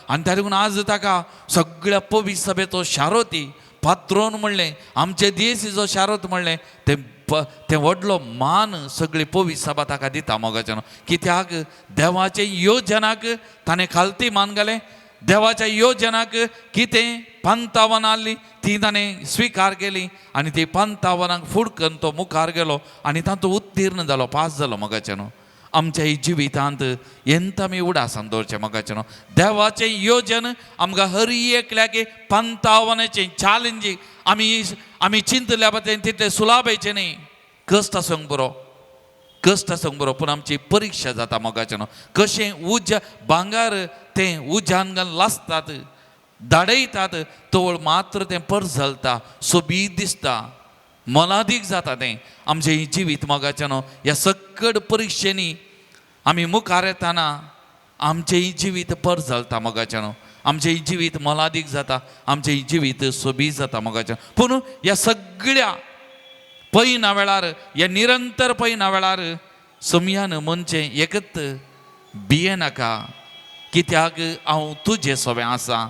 आनी त्या देखून आज ताका सगळ्या पवित्र सभेचो शारोती पात्रोन म्हणलें, आमचे देसीचो शारोत म्हणलें, ते व्हडलो मान सगळी पवित्र सभा ताका दिता मोगाच्यान. कित्याक देवाचे योजनाक ताणें खालती मान घालें, देवाच्या योजनाक कितें पंतावनां आसली ती ताणें स्विकार केली आनी ती पंतावनांक फुडकन तो मुखार गेलो आनी तातूंत उत्तीर्ण जालो, पास जालो मोगाच्यान. आमच्या ही जिवितांत एंत आमी उडासान दवरचें मोगाच्यान. देवाचें योजन आमकां हर एकल्याक 55 चॅलेंजींग आमी चिंतल्या बद्दल तितलें सुलाभेचें न्ही. कश्ट आसूंक बरो पूण आमची परीक्षा जाता मोगाच्यान. कशें भांगर तें उज्यान घालून लासतात, धाडयतात, तवळ मात्र तें परझलता, सोबीत दिसता, मोलादीक जाता तें आमचें ही जिवीत मोगाच्यान. ह्या सकड परीक्षेनी आमी मुखार येताना आमचें ही जिवीत परझलता मोगाच्यान. आमचें ही जिवीत मोलादीक जाता, आमचें ही जिवीत सोबीत जाता मोगाच्यान. पूण ह्या सगळ्या पैना वेळार, ह्या निरंतर पैना वेळार समयान मनचें एकत भियेनाका, कित्याक हांव तुजें सवें आसा.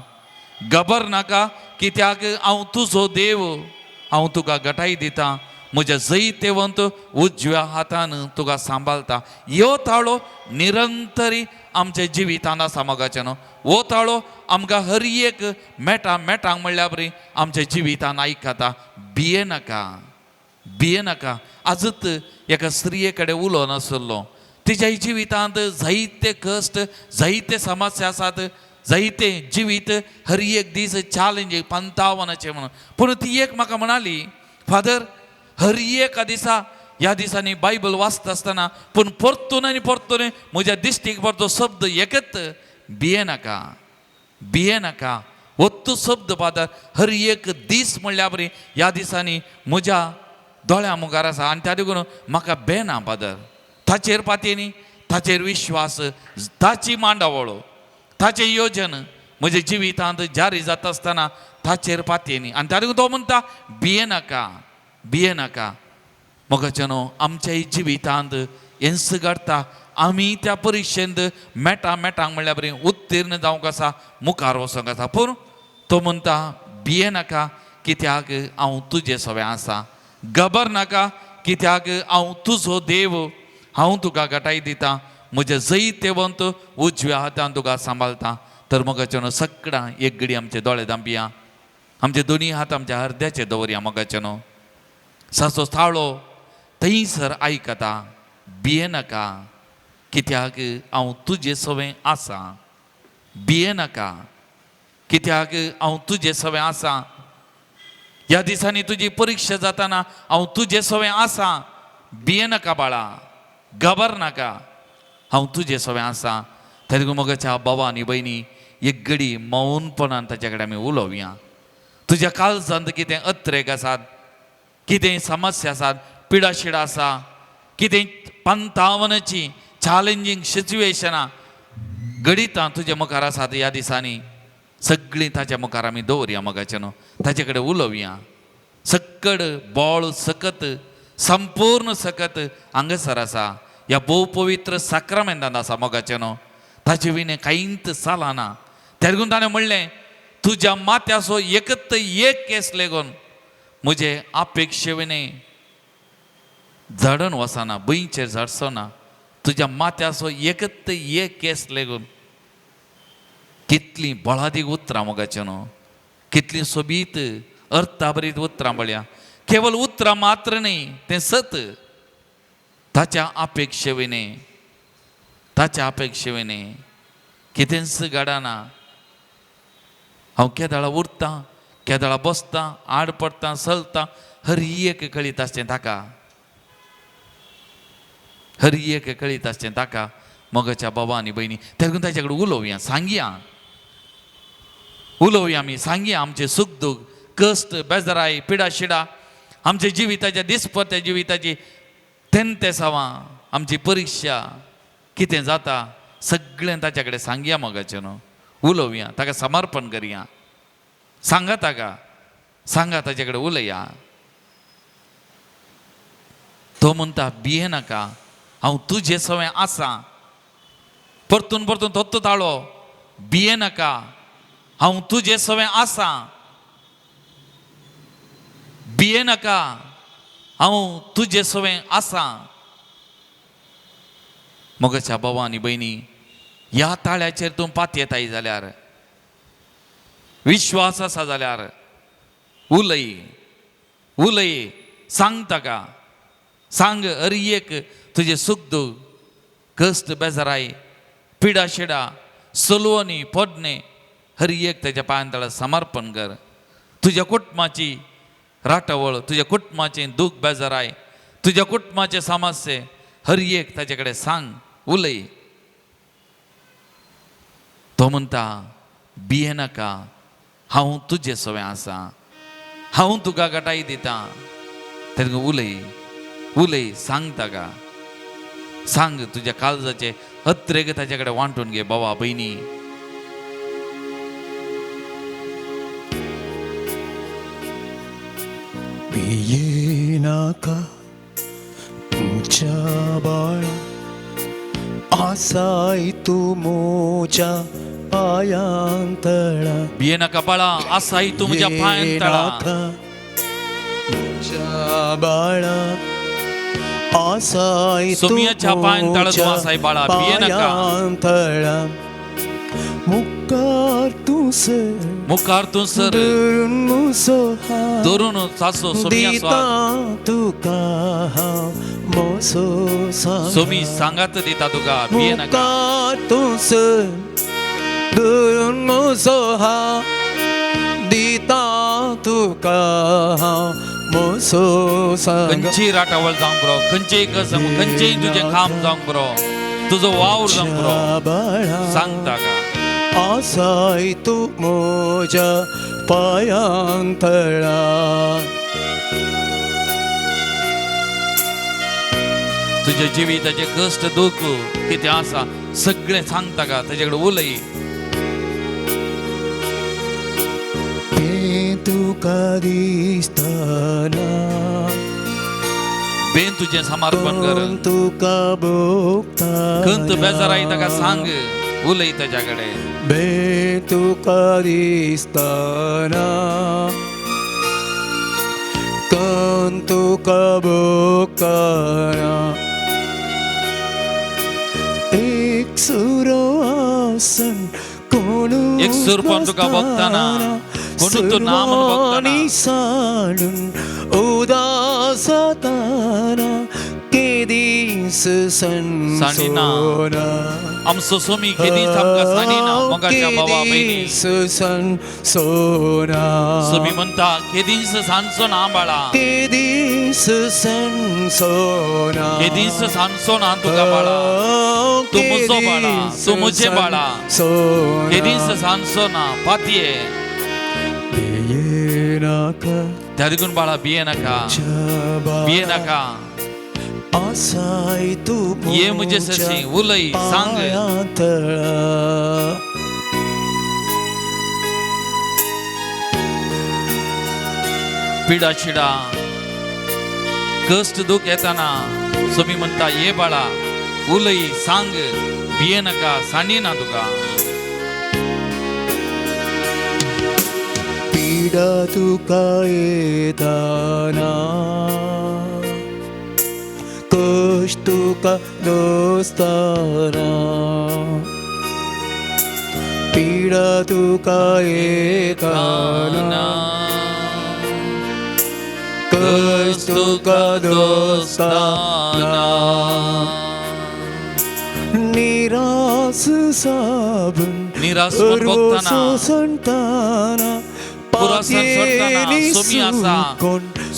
घबरनाका, कित्याक हांव तुजो देव. हांव तुका घटाय दितां, म्हज्या जैतेवंत उजव्या हातान तुका सांबाळटा. ह्यो ताळो निरंतरी आमच्या जिवितांत आसा मोगाच्यान. हो ताळो आमकां हर एक मेटांक म्हणल्या बरी आमच्या जिवितांत आयकता. भियेनाका. आजूच एका स्त्रिये कडेन उलोवन आसलो. तिच्या जिवितांत जायते कश्ट, जायते समस्या आसात, जायते जिवीत हर एक दीस चॅलेंजींग 55 म्हणून. पूण ती एक म्हाका म्हणाली, फादर हर एका दिसा ह्या दिसांनी बायबल वाचता आसतना पूण परतून आनी परतून म्हज्या दिश्टीक पडतो शब्द एकच, भियेनाका. होत्तो शब्द फादर हर एक दीस म्हणल्या बरी ह्या दिसांनी म्हज्या दोळ्या मुखार आसा आनी त्या देखून म्हाका बेना फादर. ताचेर पातयेनी, ताचेर विश्वास, ताची मांडावळो, ताचें योजन म्हज्या जिवितांत जारी जाता आसतना ताचेर पातयेनी. आनी त्या देखून तो म्हणटा भियेनाका. मोगाच्यानो आमच्या ही जिवितांत हेंच घडटा. आमी त्या परिक्षेंत मेटांक म्हणल्या बरी उत्तीर्ण जावंक आसा, मुखार वचोंक आसा. पूण तो म्हणटा भियेनाका, कित्याक हांव तुजें सवें आसा. घबरनाका, कित्याक हांव तुजो देव. हांव तुका घटाय दितां, म्हज्या जैतेवंत उजव्या हातान तुका सांबाळटा. तर मोगाच्यानो सगळां एक घडी आमचे दोळे धांपया, आमचे दोनी हात आमच्या हृदयाचेर दवरया मोगाच्यानो. साचो ताळो थंयसर आयकता. भियेनाका, कित्याक हांव तुजें सवें आसा. भियेनाका, कित्याक हांव तुजें सवें आसा. ह्या दिसांनी तुजी परीक्षा जाताना हांव तुजें सवें आसा. भियेनाका बाळा, घबरनाका, हांव तुजें सवें आसा. त्या देखून मोगाच्या भावा आनी भयणी एक घडी मौनपणान ताचे कडेन आमी उलोवया. तुज्या काळजांत कितें अत्रेक आसात, कितें समस्या आसात, पिडाशिडा आसा, कितें 55 चॅलेंजींग सिच्युएशनां घडितां तुज्या मुखार आसात ह्या दिसांनी, सगळीं ताच्या मुखार आमी दवरया मोगाच्यानो. ताचे कडेन उलोवया. सकड बोळ सकत, संपूर्ण सकत हांगासर आसा. ह्या भोव पवित्र साक्रामेंतांत आसा मोगाच्यानो. ताचे विणे कांयच चलना. त्या देखून ताणें म्हणलें, तुज्या माथ्याचो एकच एक केस लेगून म्हजे अपेक्षे विणे झडून वचना, भुंयचेर झडसना. तुज्या माथ्याचो एकच एक केस लेगून. कितलीं बळादीक उतरां मोगाच्यानो, कितलीं सोबीत अर्थाभरीत उतरां पळया. केवळ उतरां मात्र न्ही, तें सत. ताच्या अपेक्षे विणे कितेंच घडना. हांव केदाळा उरतां, केदाळा बसतां, आड पडटां, चलतां, हर एक कळीत आसचें ताका. हर एक कळीत आसचें ताका. मोगाच्या बाबा आनी भयणी, त्या देखून ताचे कडेन उलोवया, उलोवया आमी, सांगया आमचे सुख दूख, कश्ट, बेजाराय, पिडाशिडा, आमच्या जिविताच्या दिसपट्या जिविताची तेंते सावां, आमची परीक्षा कितें जाता सगळें ताच्या कडेन सांगया मोगाचें न्हू. उलोवया, ताका समर्पण करया. सांगाता का सांगा ताच्याकडे उलया. तो म्हणता भिये नाका, हांव तुजे सवय आसा. परतून परतून तोच ताळो, भिये नाका, हांव तुजे सवय आसा. भिये नाका, हांव तुजे सवय आसा. मोगाच्या भावा आनी भयणी, ह्या ताळ्याचेर तूं पात येताय जाल्यार, विश्वास आसा जाल्यार उलय उलय. सांग ताका, सांग हर एक तुजे सुख दूख, कश्ट बेजाराय, पिडा शिडा, सलवणी पडणे हर एक ताच्या पांयांतळा समर्पण कर. तुझ्या कुटुंबाची राटवळ, तुझ्या कुटुंबाचे दूख बेजाराय, तुझ्या कुटुंबाचे समस्ये हर एक ताच्याकडे सांग, उलय. तो म्हणता भिये नाका, हांव तुजे सवय आसा, हांव तुका घटाय दिता. तेन्ना उलय उलय, सांग ताका, सांग तुज्या काळजाचे हत्रेक ताच्याकडे वांटून घे. भावा भयणी, भिये नाका तुझ्या बाळा, आसाय तू मोच्या पायांतळा. भिये नाका बाळा, आसाय तू म्हज्या पांयांतळा. तुझ्या बाळा, आसाय तू सुमियाच्या पांयांतळा तू आसाय बाळा, भिये नाका. पायांतळा. मुखार तू सर, मुखार तू सर, दुरून मुसो हात, दोरून सासो सुमिया दिता स्वाद. तुका हांव मोसो सांग. सुमी सांगात दिता तुका, भिये नाका. मुखार तू सर, दुरून मुसो हात, दिता तुका हांव मोसो सांग. खंयची राटावळ जावंक बरो, खंयचेय कसम, खंयचेय तुजें काम जावंक बरो, तुजो वावर जावंक बरो, बाळा, सांग ताका. आसाय तू मोच्या पायांतळा. तुझ्या जिविताचे कष्ट दुःख किती आसा सगळे सांग ताका, ताचे कडेन उलय. तुका दिसतना बेन तुझे समर्पण कर. तुका भोगता खंत बेजाराय ताका सांग, उलय ताच्याकडे. बे तुका दिसतना कन तुका भोगतना. एक सुरो आसन कोणू एक सूर पण तुका भोगताना, कोणू तू नाम भोगताना. साडून उदास जाताना केदीस सानिना. सनसोना. आमचो सोमी केदी आमकां सानिना. मोगाच्या भावा भयणी, सनसोना. सोमी म्हणता केदीस सांजचो ना बाळा, केदीस सनसोना. केदीस सांजचो ना तुका बाळा. तू म्हजो बाळा, तू म्हजे बाळा. केदीस सांजचो ना, पातये. भिये नाका त्या देखून बाळा भिये नाका, भिये नाका. आसाय तू ये मुझे ससी, उलय, सांग. पायांतळा. पिडा शिडा, कष्ट दुःख येताना सोमी म्हणता ये बाळा, उलय, सांग, भिये नाका, सानिना तुका. पीडा तुका येताना कष्ट तुका दोस्ताना. पीडा तुका येताना कष्ट तुका दोस्ताना. निरास साबून निराश पण भोगताना, संताना. पुरा सण सोडताना सोमी आसा.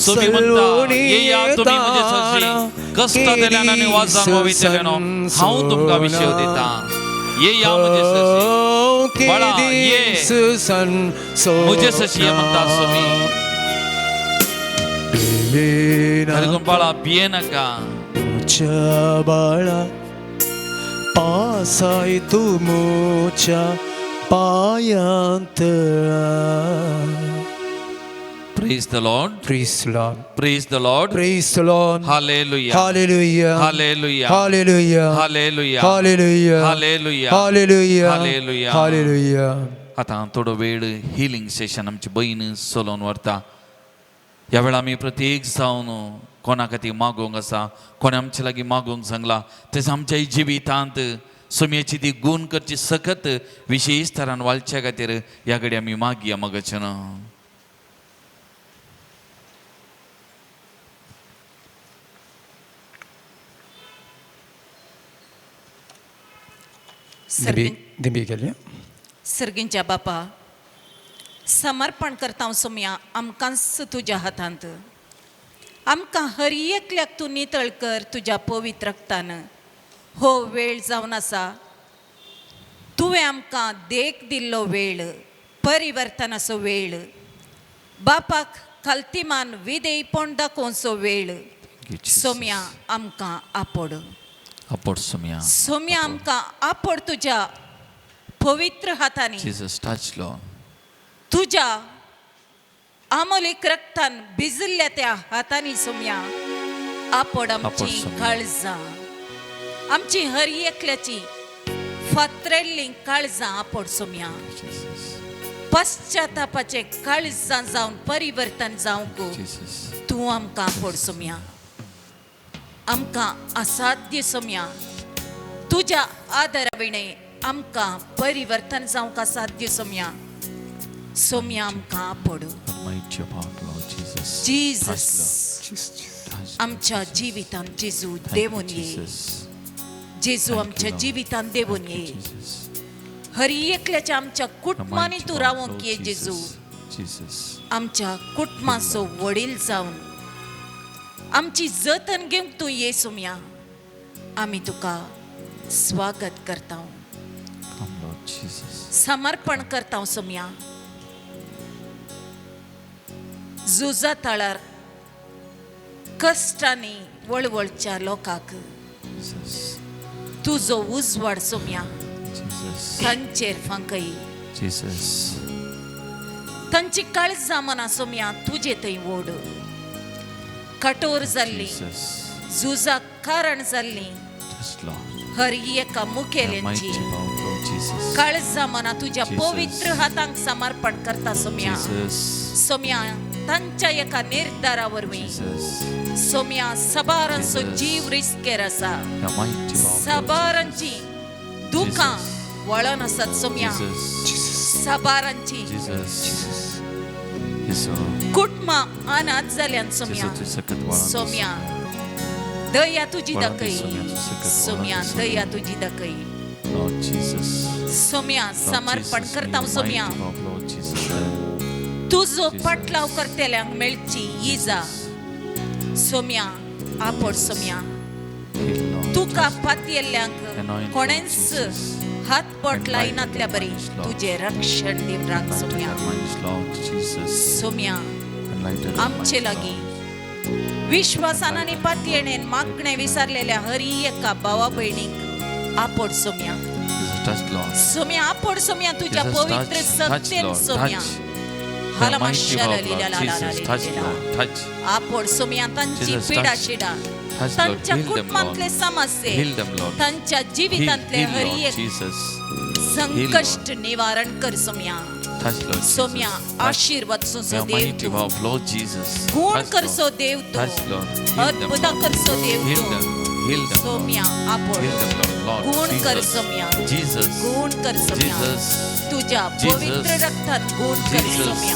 सोमी म्हणता ये या तुम्ही म्हणजे ससी, कष्ट दिल्यानं आणि वाज जाणवितल्यानं हांव तुमकां विशय दिता. ये या म्हणजे ससी, बाळा ये मुझे ससी म्हणता सोमी. देखून बाळा भिये नाका. बाळा, आसाय तू मोच्या पायांतळा. Praise the Lord. Praise the Lord. Praise the Lord. Praise the Lord. Hallelujah. Hallelujah. Hallelujah. Hallelujah. Hallelujah. Hallelujah. Hallelujah. Hallelujah. Hallelujah. Hallelujah. आता थोडं वेळ हिलिंग सेशन आमची बहीण सोलोवन व्हरता. ह्या वेळा आमी प्रत्येक जावन कोणा खातीर मागोवंक आसा, कोणे आमचे लागीं मागोवंक सांगला, तेच आमच्या जिवितांत सोम्याची ती गूण करची सखत विशेष तरान वालच्या खातीर ह्या घडी आमी मागया मगचन. दिंबी गेली. सर्गींच्या बापा, समर्पण करता हांव सोम्या आमकांच तुज्या हातांत. आमकां हर एकल्याक तूं नितळ कर तुज्या पवित्र रक्तान. हो वेळ जावन आसा, तुवें आमकां देख दिल्लो वेळ, परिवर्तनाचो वेळ, बापाक खालतीमान विधेयपण दाखोवचो वेळ. सोम्या आमकां आपड. आपड सोम्या. सोम्या आमकां आपड तुज्या पवित्र हातांनी. Jesus touch Lord. तुज्या आमोलीक रक्तान भिजल्ल्या त्या हातांनी सोम्या आपड आमची सोम्या. काळजां, आमची हर एकल्याची फातरेल्ली काळजां आपड सोम्या. Jesus. पश्चातापाचे काळजां जावन परिवर्तन जावंक Jesus. तूं आमकां आपड सोम्या. आमकां असाध्य सोम्या, तुज्या आदाराविणे आमकां परिवर्तन जावंक असाध्य सोम्या. सोम्या आमकां आपड. Mighty God, Lord Jesus. Jesus आमच्या जिवितांत जेजू देवून ये. Jesus. जेजू आमच्या Lord. जिवितांत देवून ये. Jesus. हर एकल्याच्या आमच्या कुटुंबांनी तूं रावूंक ये जेजू. Jesus. आमच्या कुटुंबाचो वडील जावन आमची जतन घेवंक तूं ये सोम्या. आमी तुका स्वागत करता, Come Lord Jesus. समर्पण करता सोम्या. झुजा ताळार कश्टांनी वळवळच्या लोकांक Jesus. तुजो उजवाड सोम्या Jesus. तांचेर फांकय. Jesus. तांची काळजां मना सोम्या तुजे थंय ओड. कठोर जाल्ली, Jesus. झुजाक कारण जाल्ली Touch Lord. हर एका Mighty मुखेल्यांची God, Lord Jesus. काळजां मना तुज्या Jesus. पवित्र हातांक समर्पण करता सोम्या. Jesus. सोम्या तांच्या एका निर्धारा वरवीं Jesus. सोम्या सबारांचो Jesus. जीव रिस्केर आसा. The mighty God, Lord सबारांची दुखां Jesus. वळण आसात Saumya. Jesus. सबारांची Jesus. Yes, Lord. कुटुंबां अनाथ जाल्यान सोम्या. Jesus, तू सकत वळण सोम्या दया तुजी वळण दाखय. सोम्या, तू सकत वळण सोम्या दया तुजी दाखय. Lord Jesus. सोम्या Lord समर्पण Jesus, करता may the Saumya. mighty God, Lord Jesus. तुजो Jesus. पटलाव करतेल्यांक मेळची इजा. सोम्या आपड सोम्या. Heal, Lord. तुका Touch. पातयेल्ल्यांक Anoint, कोणेंच Lord Jesus. हात बोट लायनातल्या बरी Lord. तुझे रक्षण दिवन राख Enlighten Saumya. our minds, Lord Jesus. Saumya Enlighten our आमचे minds, लागीं Lord. विश्वासान आनी पातयेणेन मागणे विसरलेल्या हर एका भावा भयणीक आपड Saumya. Jesus, touch, Lord. Saumya आपड Saumya तुझ्या Jesus, पवित्र touch, touch, Satyen Lord, Saumya. touch. The हाला mighty माश्याला God, Lord लिला Jesus, touch, Lord, touch. आपड Saumya तांची Jesus, पिडा touch. शिडा, Touch, Lord, तांच्या heal them, कुटुंबांतले Lord. समस्ये, Heal them, Lord. तांच्या Heal, जिवितांतले heal, हर Lord एक Jesus. संकष्ट निवारण कर Saumya. Touch, Lord Saumya Jesus. आशीर्वाद Touch. Soso The Dev mighty Tu. God, Lord Jesus. गुण Touch, करसो Lord. देव तू. Touch, Lord. Heal them, अद्भुत Lord. करसो देव Heal तू. them. Heal them, Lord. Saumya आपड Heal them, Lord. Lord गुण कर Jesus. Saumya. Jesus. गुण कर Saumya. Jesus. तुझ्या Jesus. पवित्र रक्तात गुण कर Jesus. Saumya.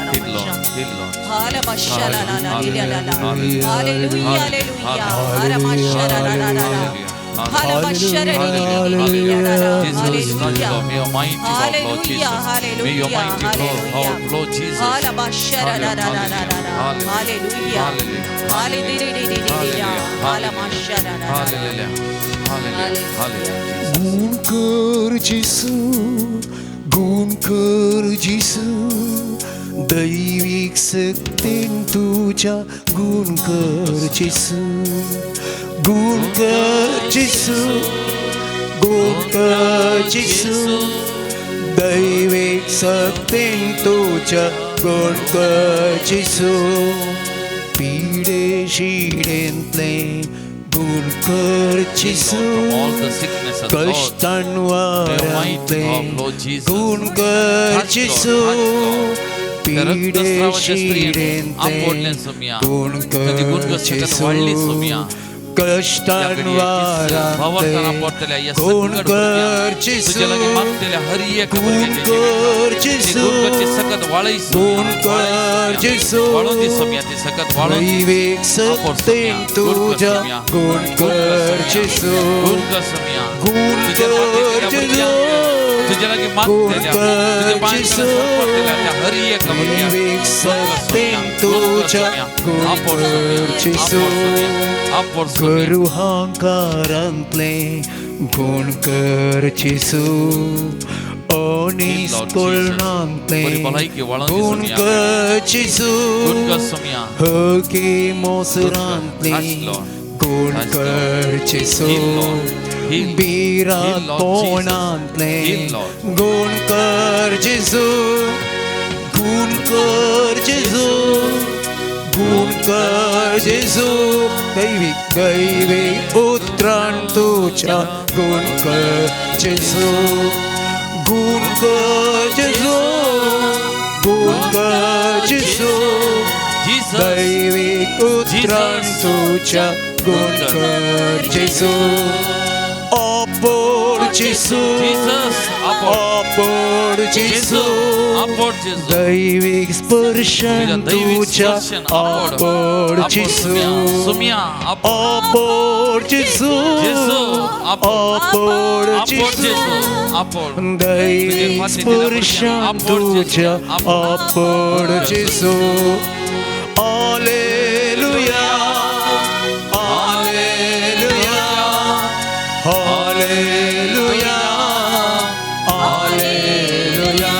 Heal, Lord. Heal, Lord. हाला बशाला ला ला ला ला ला. Hallelujah. Hallelujah hallelujah. हाला बशाला ला ला ला ला. Hallelujah. हाला बशाला ला ला ला ला ला. Jesus, touch, hallelujah. Lord. May your mighty God, Lord Hallelujah, Jesus. May your hallelujah, mighty God, hallelujah. Lord Jesus. हाला बशाला ला ला ला ला ला. हालेलुया. हालेलुया. हाला बशाला ला ला ला. Hallelujah. Hallelujah. Hallelujah. गुण कर जिसू, गुण कर जिसू, दैविक शक्तीन तुझ्या गुण कर जिसू, गुण कर जिसू, गुण कर जिसू, सकतें तुझ्या गुण गरजेचो पिडे शिडेंतले गुण गरजेचो all the sickness and Lord. कष्टांवारांतले Lord Jesus. गुण गरजेचो पिडे शिडेंतले गुण गरजेचो कष्टांवारांतले गुण गरजेचो गुण गरजेचो गुण गरजेचो दैविक सत्तें तुझ्या गुण गरजेचो गुण गरजेचो गुण गरजेचो दैविक सत्तें तुझ्या गुण गरजेचो गरुहांकारांतले गुण गरजेचो अनिस्कुळणांतले गुण गरजेचो हगे मोसरांतले गुण गरजेचो बिरातपणांतले गुण गरजेचो गुण गरजेचो गुण गरजेचो दैविक उतराण तुझ्या गुण गरजेचो गुण गरजेचो गुण गरजेचो दैविक उतराण तुझ्या गुण गरजेचो अपोड जेसू अपोड जेसू दैविक स्पर्शन तुझ्या अपोड जेसू अपोड जेसू अपोड जेसू दैविक स्पर्शन तुझ्या अपोड जेसू हालेलुया हालेलुया हालेलुया हालेलुया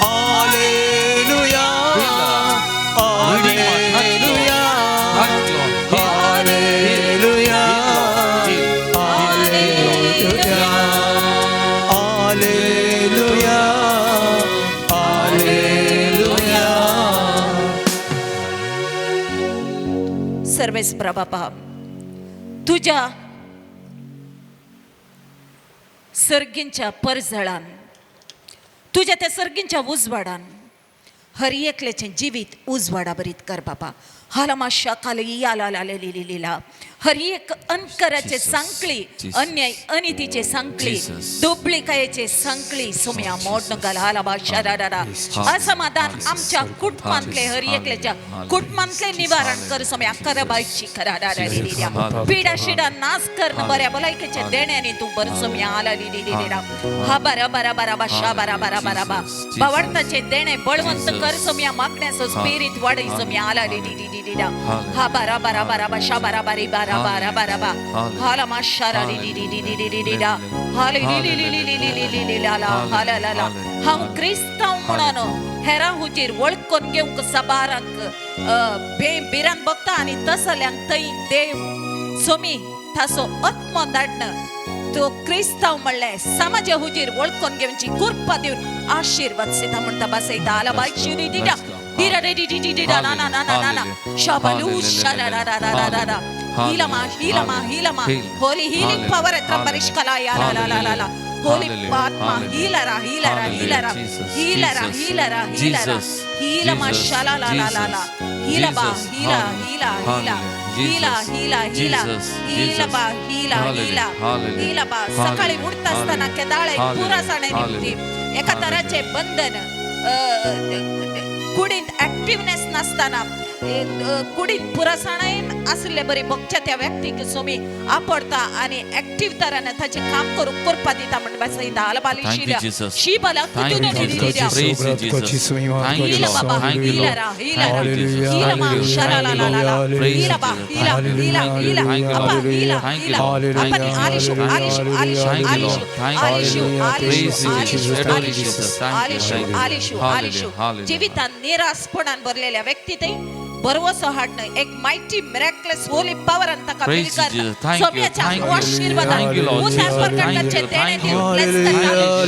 हालेलुया हालेलुया हालेलुया हालेलुया हालेलुया हालेलुया सर्वेस्परा बापा तुझ्या सर्गींच्या परझळान तुझ्या त्या सर्गींच्या उजवाडान हर एकल्याचें जिवीत उजवाडा बरीत कर बाबा हालमा शाकाली याला लीला हर एक अनकराचे सांकळी अन्याय अनितीचे सांकळी दोबळीकायेचे सांकळी सोम्या मोडन घाल हालमा शरारा असमाधान आमच्या कुटुंबांतले हर एकल्याच्या कुटुंबांतले निवारण कर सोम्या करबायची करारा पिडा शिडा नाश कर बऱ्या भलायकेचे देण्याने तू बर सोम्या आला लिला हा बारा बारा बारा बा शा बारा बारा बारा बा भवंताचे देणे बळवंत कर सोम्या मागण्याचं स्पिरिट वाढई सोम्या आला लिला हा बारा बारा बारा बा शा बारा बारी बारा बारा बारा बा हाला माशारा लिला हाल लिला हाला ला हांव क्रिस्तांव म्हणून हेरा हुजीर वळखून घेवंक सबारांक बिरान बघता आनी तसल्यांक थंय देव सोमी थासो आत्मो धाडन तो क्रिस्तांव म्हणले समाजा हुजीर वळखून घेवची कृपा दिवन आशीर्वाद सिद्धा म्हणटा बसयता आला बाय शिरी दिडा दिरा रे दिडा ना ना ना ना ना शाबालू शारारारारारा हीलमा हीलमा हीलमा होली हीलिंग पावर एत्र परिष्कला या ला ला ला ला होली आत्मा हीलरा हीलरा हीलरा हीलरा हीलरा हीलरा हीलमा शाला ला ला ला ला हीलबा हीला हीला हीला हीला हीला हीला हीलबा हीला हीला हीलबा सकाळी उठता असताना केदाळे पुरासाणे निघते एका तराचे बंधन कुडीत ऍक्टिव्हनेस नसताना कुडीत पुरासाणेन असले बरे बघच्या त्या व्यक्तीक सोमी आपडता आणि ऍक्टिव्ह तराने ताचे काम करू करपा दिता म्हण बसयता अलबाली शिरा शिबला कुतुन दिदिया हीला बाबा हीला रा हीला हीला मा शरा ला ला ला हीला बा हीला हीला हीला अबा हीला हीला अपनी आलिशु आलिशु आलिशु आलिशु आलिशु आलिशु आलिशु आलिशु आलिशु जीवितान निरासपणान भरलेल्या व्यक्ती ते भरवसो हाडणं एक माइटी मिरेकलस होली पॉवर अंत का बिलकर सोम्याच्या आशीर्वादान उद्धार प्रकटनाचे देणे देव ब्लेस करता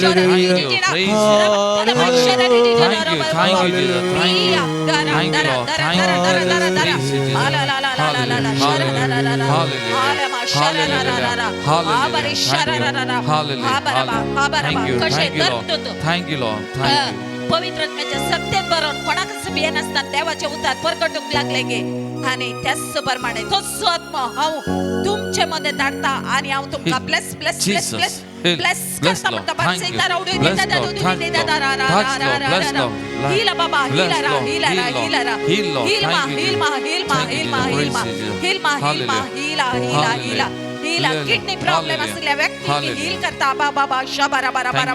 Thank you, Lord. Thank you. पवित्र आत्म्याच्या सत्तेत भरून कोणाकच बिये नसतात देवाचे उद्धार प्रकटूक लागले गे आणि त्याच प्रमाणे तोच आत्मा हांव तुमचे मध्ये धाडता आणि हांव तुमका bless bless bless bless bless करता म्हणता बादशाह रावडे देता हीला बाबा हीला रा हीला रा हीला रा हीलमा हीलमा हीलमा हीलमा हीलमा हीलमा हीलमा हीला हीला हीला हीला किडनी प्रॉब्लेम असलेल्या व्यक्ती हील करता बाबा शबरा बरा बरा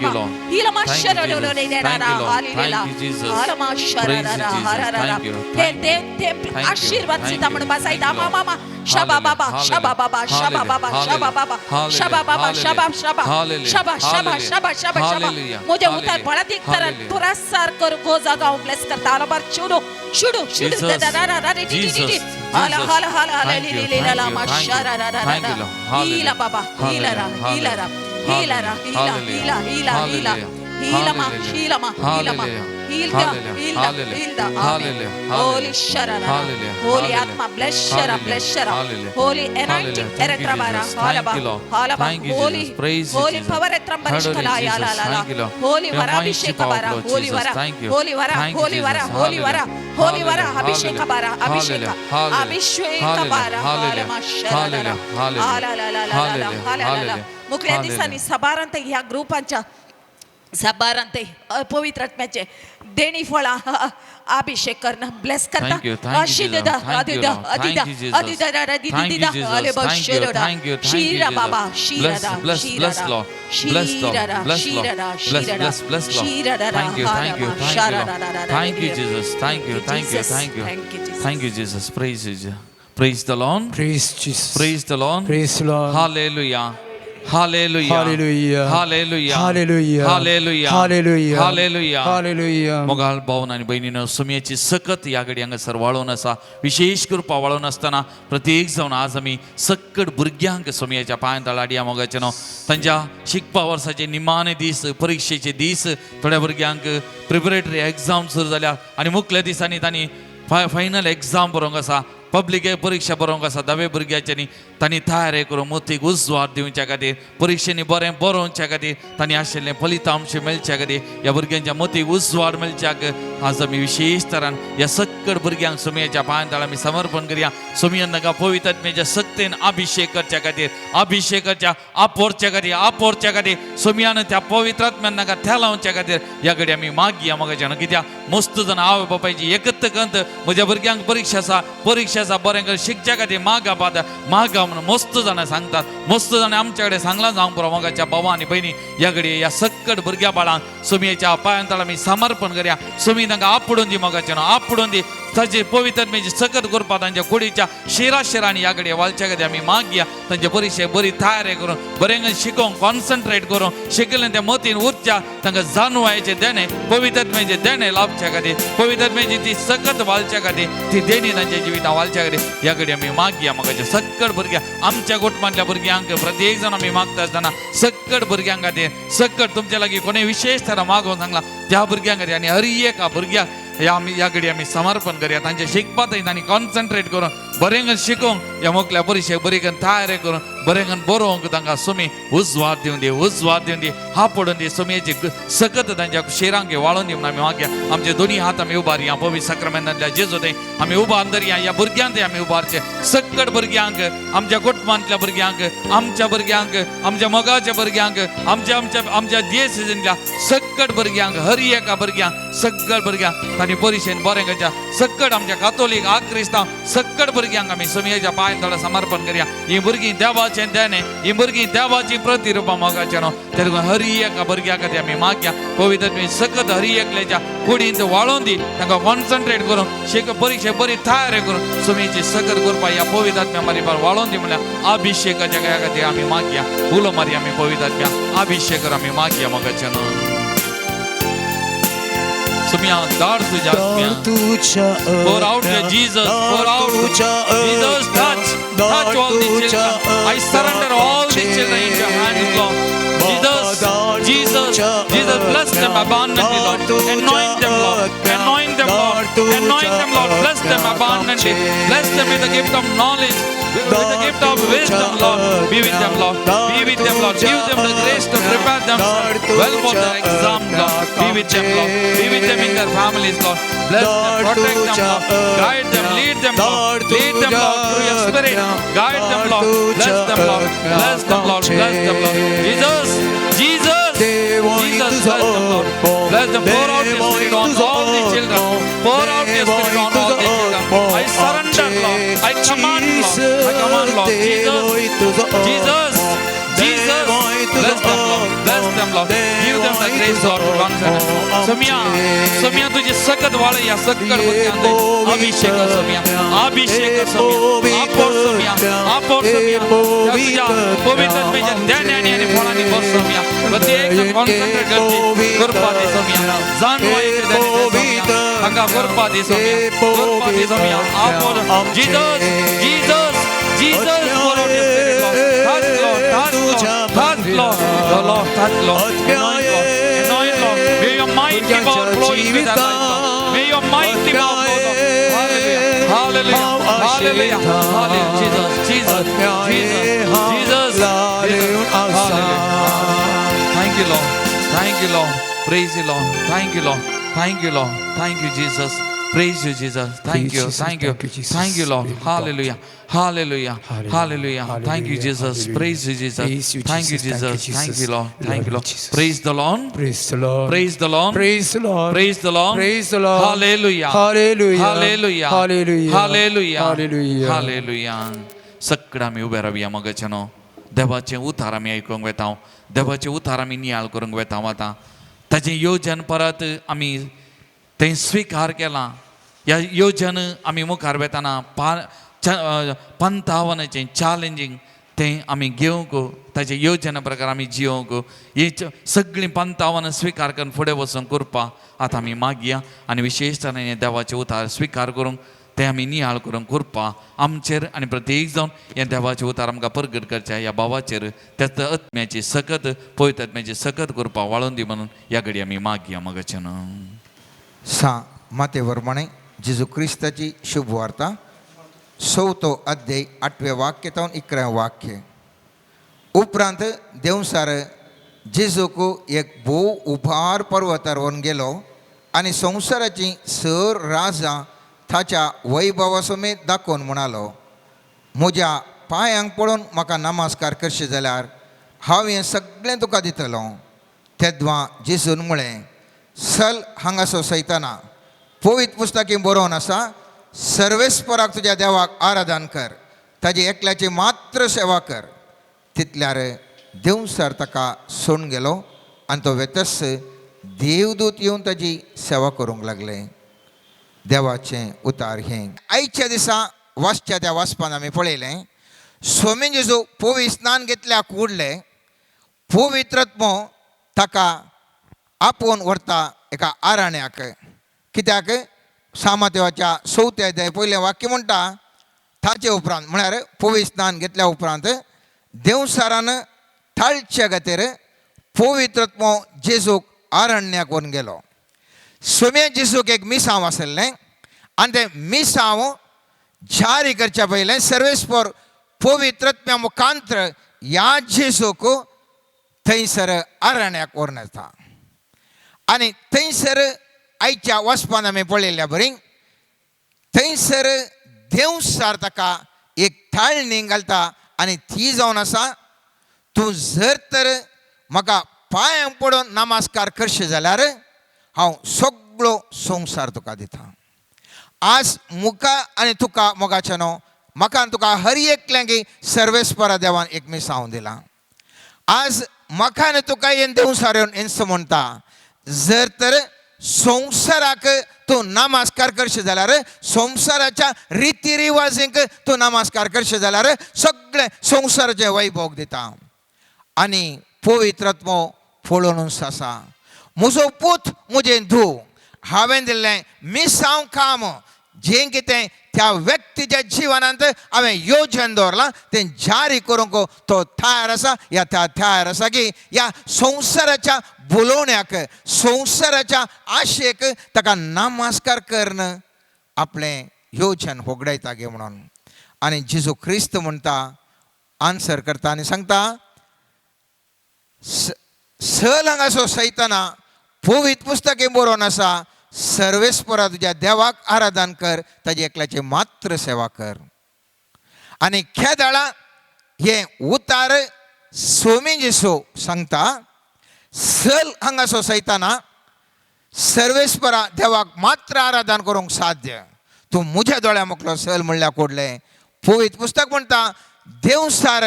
हीलमा शरडो रे रे रा हालेलुया हालमा शररा हररा ते देव ते आशीर्वाद सीता म्हणून बसायदा मामा शबा बाबा शबा बाबा शबा बाबा शबा बाबा शबा बाबा शबा शबा शबा शबा शबा शबा शबा मुझे उतार बड़ा दिख तरह पूरा सार कर गोजा गांव ब्लेस करता आला बार शुरू शुरू शुरू रा रे टी हाला हाला हाला हाला ला माशारा रा हीला बाबा हीला रा हीला रा हीला रा हीला हीला हीला हीला हीलमा हीलमा हीलमा हीलदा हीलदा हीलदा होली शररा होली आत्मा ब्लेस शरा होली एनाइटिंग एरेट्राबारा हालबा हालबा होली होली पवर एत्रंबरिष्कला याला होली वरा अभिषेक बारा होली वरा होली वरा होली वरा होली वरा होली वरा अभिषेक बारा अभिषेक बारा हालमा शररा हालाला मुकल्या दिसांनी सभारांत ह्या ग्रुपांच्या सभारांत पवित्र आत्म्याचे देणी फळा अभिषेक करणं ब्लेस करता आशीर्वादा आदिदा आदिदा आदिदा आदिदा आले बशरदा शीरा बाबा शीरा bless Lord, bless Lord, शीरा thank you Jesus, thank you Jesus, praise the Lord, Praise Jesus. praise the Lord, Praise the Lord. hallelujah. Hallelujah. Hallelujah. Hallelujah. Hallelujah. Hallelujah. Hallelujah. Hallelujah. Hallelujah. मोगाल भावन आणि बहिणीनं सुमियाची सकत या घडी हांगासर वाळोवन आसा विशेष कृपा वाळोवन आसतना प्रत्येक जावन आज आमी सक्कड भुरग्यांक सुमियाच्या पांय तळाडिया मोगाचे न्हू तांच्या शिकपा वर्साचे निमाणे दीस परीक्षेचे दीस थोड्या भुरग्यांक प्रिपरेटरी एग्जाम सुरू जाल्या आणि मुखल्या दिसांनी तांणी फायनल एग्जाम बरोवंक आसा पब्लीक परीक्षा बरोवंक आसा 10वे भुरग्याच्यांनी तांणी तयारी करून मोतीक उजवाड दिवच्या खातीर परीक्षेनी बरें बरोवच्या खातीर तांणी आशिल्लें फलितांश मेळच्या खातीर ह्या भुरग्यांच्या मोतीक उजवाड मेळच्याक आज आमी विशेष तरान ह्या सक्कड भुरग्यांक सुमयेच्या पांयां आमी समर्पण करया सुमयन नाका पवित्र आत्म्याच्या सक्तेन अभिषेक करच्या खातीर अभिषेकाच्या आपोरच्या खातीर सुमयान त्या पवित्र आत्म्यान नाका त्या लावच्या खातीर ह्या घडी आमी मागया मोगाच्यान कित्याक मस्त जाण आवय बापायची एकत्र कंत म्हज्या भुरग्यांक परीक्षा बरें कर शिकच्या खातीर मागा म्हणून मस्त जाणां सांगतात मस्त जाणां आमच्या कडेन सांगलां जावंक पुरो मोगाच्या भावा आनी भयणी ह्या घडी ह्या सक्कड भुरग्या बाळांक सुमयेच्या पांयां आमी समर्पण करया सुमी तांकां आपडून दी मोगाचें आपडून दी ताचे पवित्र आत्म्याची सकत करपा तांच्या कुडीच्या शिराशिरांनी ह्या घडी वालच्या खातीर आमी मागया तांचे परीक्षे बरी तयारी करून बरें शिकोवंक कॉन्सन्ट्रेट करून शिकलें त्या मतीन उरच्या तांकां जाणवायचे देणे पवित्र आत्म्याचे देणे लाभच्या खातीर पवित्र आत्म्याची ती सकत वालच्या खातीर ती देणी तांच्या जिवितां वालच्या खातीर ह्या घडी आमी मागया मोगाच्या सक्कड भुरग्या आमच्या गोठमांतल्या भुरग्यांक प्रत्येक जाण आमी मागता आसतना सक्कड भुरग्यांक खातीर सक्कड तुमच्या लागीं कोणें विशेष तरा मागोवन सांगला त्या भुरग्यांक खातीर आनी हर एका भुरग्याक ह्या घडी आमी समर्पण करया तांचे शिकपाक तांणी कॉन्सन्ट्रेट करून बरें करून शिकोवंक ह्या मोकल्या परीक्षेक बरी करून तयारी करून बरें करून बरोवंक तांकां सुमी उजवाड दिवन दी हा पडून दी सुमयेची सकत तांच्या शिरांक वाळोवन दी म्हणून आमी मागया आमचे दोनी हात आमी उबारया पवित्र साक्रामेंतांतल्या जेजू थंय आमी उबार धरया ह्या भुरग्यांक आमी उबारचे सक्कड भुरग्यांक आमच्या कुटुंबांतल्या भुरग्यांक आमच्या मोगाच्या भुरग्यांक आमच्या देशांतल्या सक्कड भुरग्यांक हर एका भुरग्यांक सक्कड भुरग्यांक तांणी परीक्षेन बरें करच्या सक्कड आमच्या कातोलीक क्रिस्तांव सक्कड भुरग्यांक आमी सुमयेच्या पांयां तळा समर्पण करया ही भुरगीं देवाचें देणे ही भुरगीं देवाची प्रतिरुपां मोगाचें न्हू ते हर एका भुरग्या खातीर आमी मागया पवित्र आत्म्याची सकत हर एकल्याच्या कुडींत वाळोवन दी तांकां कॉन्सन्ट्रेट करून परीक्षे बरी तयारी करून सुमयेची सकत करपा ह्या पवित्र आत्म्या मारी वाळोवन दी म्हळ्यार अभिषेकाच्या खातीर आमी मागया उलो मारी आमी पवित्र आत्म्या अभिषेक आमी मागया मोगाचें न्हू सुमिया दाड तुझ्या pour out your Jesus, pour out Jesus, touch all the children. I surrender all the children in your hands, Lord. Jesus, Jesus, Jesus, bless them abundantly, Lord. Anoint them, Lord. Anoint them, Lord. Anoint them, Lord. Bless them abundantly. Bless them with the gift of knowledge, with the gift of wisdom, Lord. Be with them, Lord. Be with them, Lord. Give them the grace to prepare themselves well for their exam, Lord. Be with them, Lord. Be with them in their families, Lord. Bless them, protect them, Lord. Guide them, lead them, Lord. Lead them, Lord, through your spirit. Guide them, Lord. Bless them, Lord. Bless them, Lord. Bless them, Lord. Jesus, Jesus, Jesus, bless them, Lord. Bless them. Pour out your spirit on all the children. Pour out your spirit on all the children. I surrender, Lord. I command, Lord. I command, Lord. Jesus, Jesus, Jesus, bless them, Lord. Bless them, Lord. Give them the grace, Lord, to confidence. सोमिया तुझे सकत वाले या सकत बुद्धि आंदे अभिषेक सोमिया आप और सोमिया पवित्र में ध्यान फलानी बस सोमिया प्रत्येक कॉन्सेंट्रेट करके कृपा दे सोमिया जानवाई के देने सोमिया अंगा कृपा दे सोमिया आप और Jesus Jesus Jesus pour out your spirit, Lord. Touch, Lord. Touch, Lord. Anoint, Lord. May your mighty power flow into their life, Lord. May your mighty power flow, Lord. Hallelujah. Hallelujah. Hallelujah. Hallelujah. Jesus. Jesus. Jesus. Hallelujah. Thank you, Lord. Thank you, Lord. Praise you, Lord. Thank you, Lord. Thank you, Lord. Thank you, Jesus. Praise you, Jesus. Thank you. Thank you. Thank you, Lord. Hallelujah. Hallelujah. Hallelujah. Thank you, Jesus. Praise you, Jesus. Thank you, Jesus. Thank you, Lord. Thank you, Lord. Praise the Lord. Praise the Lord. Praise the Lord. Praise the Lord. Praise the Lord. Praise the Lord. Hallelujah. Hallelujah. Hallelujah. Hallelujah. Hallelujah. Hallelujah. Hallelujah. सगळं आम्ही उभे राहूया मगच्यानो देवाचे उतार आम्ही ऐकूंक वेता देवाचे उतार आम्ही नियाळ करूंक वेता आतां ताजें योजन परत आमी तें स्वीकार केलां ह्या योजन आमी मुखार वेताना पंथावनाचें चॅलेंजींग तें आमी घेवंक ताचे योजना प्रकार आमी जियोंक ही सगळीं पंथावनां स्वीकार करून फुडें वचूंक करपा आतां आमी मागया आनी विशेश तरेन हें देवाचें उतार स्वीकार करूंक तें आमी नियाळ करूंक करपा आमचेर आनी प्रत्येक जावन हें देवाचें उतार आमकां प्रगट करचें ह्या भावाचेर त्याच आत्म्याची सकत पवित्र आत्म्याची सकत करपा वाळून दी म्हणून ह्या घडी आमी मागया मगच्यान मातेवर म्हणे जेजू क्रिस्ताची शुभ वार्ता 6 अध्याय 8वें वाक्य तो 11वें वाक्य उपरांत देवसार जेजूक एक भोव उभार पर्वतार व्हरून गेलो आनी संवसाराची सर राजा ताच्या वैभवा समेत दाखोवन म्हणालो म्हज्या पांयांक पडून म्हाका नमस्कार करचें जाल्यार हांव हें सगळें तुका दितलो तेद्वां जेजून म्हळें चल हांगासो सैताना पवित्र पुस्तकांत बरोवन आसा सर्वेस्पराक तुज्या देवाक आराधन कर ताजे एकल्याची मात्र सेवा कर तितल्यार देवसार ताका सोडून गेलो आनी तो वेतस देवदूत येवन ताजी सेवा करूंक लागले देवाचें उतार हें आयच्या दिसा वाचच्या त्या वाचपान आमी पळयलें स्वामी जेजू पवित्र स्नान घेतल्या कुडले पवित्रत्म ताका आपोवन व्हरता एका आराण्याक कित्याक सामातेवाच्या 4 अध्याय पयलें वाक्य म्हणटा ताचे उपरांत म्हळ्यार पवित्र स्नान घेतल्या उपरांत देवसारान थाळच्या खातीर पवित्रत्म जेजूक आरण्याक व्हरून गेलो स्वामी जेजूक एक मिसांव आसलें आनी तें मिसांव जारी करच्या पयलें सर्वेस्पर पवित्रत्म्या मुखांतर ह्या जेजूक थंयसर आरण्याक व्हरून येता आनी थंयसर आयच्या वचपान आमी पळयल्या बरी थंयसर देवसार ताका एक थाळणी घालता आनी ती जावन आसा तूं जर तर म्हाका पांयांक पडून नमस्कार करचें जाल्यार हांव सगळो संवसार तुका दिता आज मुका आनी तुका मोगाच्यानो म्हाका आनी तुका हर एकल्यांक सर्वेस्परा देवान एक मिसांव दिला आज म्हाका आनी तुका हें देवसार येवन हेंच म्हणटा जर तर संवसाराक तूं नमस्कार करचें जाल्यार संवसाराच्या रिती रिवाजांक तूं नमस्कार करचें जाल्यार सगळें संवसाराचें वैभव दिता आनी पवित्रत्म पळोवन आसा म्हजो पूत म्हजें धूव हांवें दिल्लें मिसांव काम जें कितें त्या व्यक्तीच्या जिवनांत हांवें योजन दवरलां तें जारी करूंक तो तयार आसा या त्या तयार आसा की ह्या संवसाराच्या बुलोवण्याक संवसाराच्या आशेक ताका नमस्कार करून आपलें योजन होगडायता गे म्हणून. आनी जेजू क्रिस्त म्हणटा आन्सर करता आनी सांगता सल हांगासो सैताना पवित्र पुस्तके बरोवन आसा सर्वेस्परा तुज्या देवाक आराधन कर ताजे एकल्याचे मात्र सेवा कर. आनी खेदाळा हे उतार सोमी जेसो सांगता सल हांगासो सैताना सर्वेस्परा देवाक मात्र आराधन करूंक साध्य. तूं म्हज्या दोळ्या मुखलो सल म्हणल्यार कोडलें. पवित्र पुस्तक म्हणटा देवसार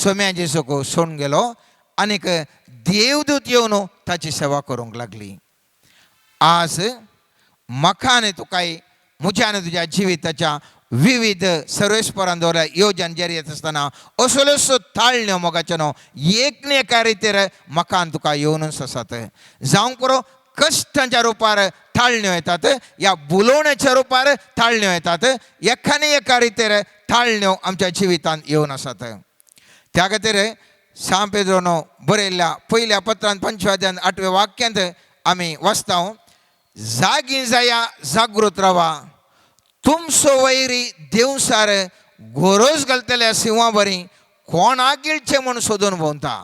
सोम्या जेसोक सोडून गेलो आनीक देवदूत येवन ताची सेवा करूंक लागली. आज म्हाका आनी तुकाय म्हज्या आनी तुज्या जिविताच्या विविध सर्वेस्परान दवरल्या योजन जारी येता आसतना असल्योच ताळण्यो मोगाच्यो न्हू एक न्ही एका रितीर म्हाका आनी तुका येवनूच आसात. जावं पुरो कश्टांच्या रुपार ताळण्यो येतात या बुलोवण्याच्या रुपार ताळण्यो येतात. एका न्ही एका रितीर ताळण्यो आमच्या जिवितांत येवन आसात. त्या खातीर सांत पेद्रोन बरयल्ल्या पयल्या पत्रांत 5व्या अध्यायान 8व्या वाक्यांत आमी वाचता जागी जाया जागृत रावा तुमचो वैरी देवसार गोरोज घालतल्या सिंवा बरी कोणाक गिळचे म्हूण सोदून भोंवता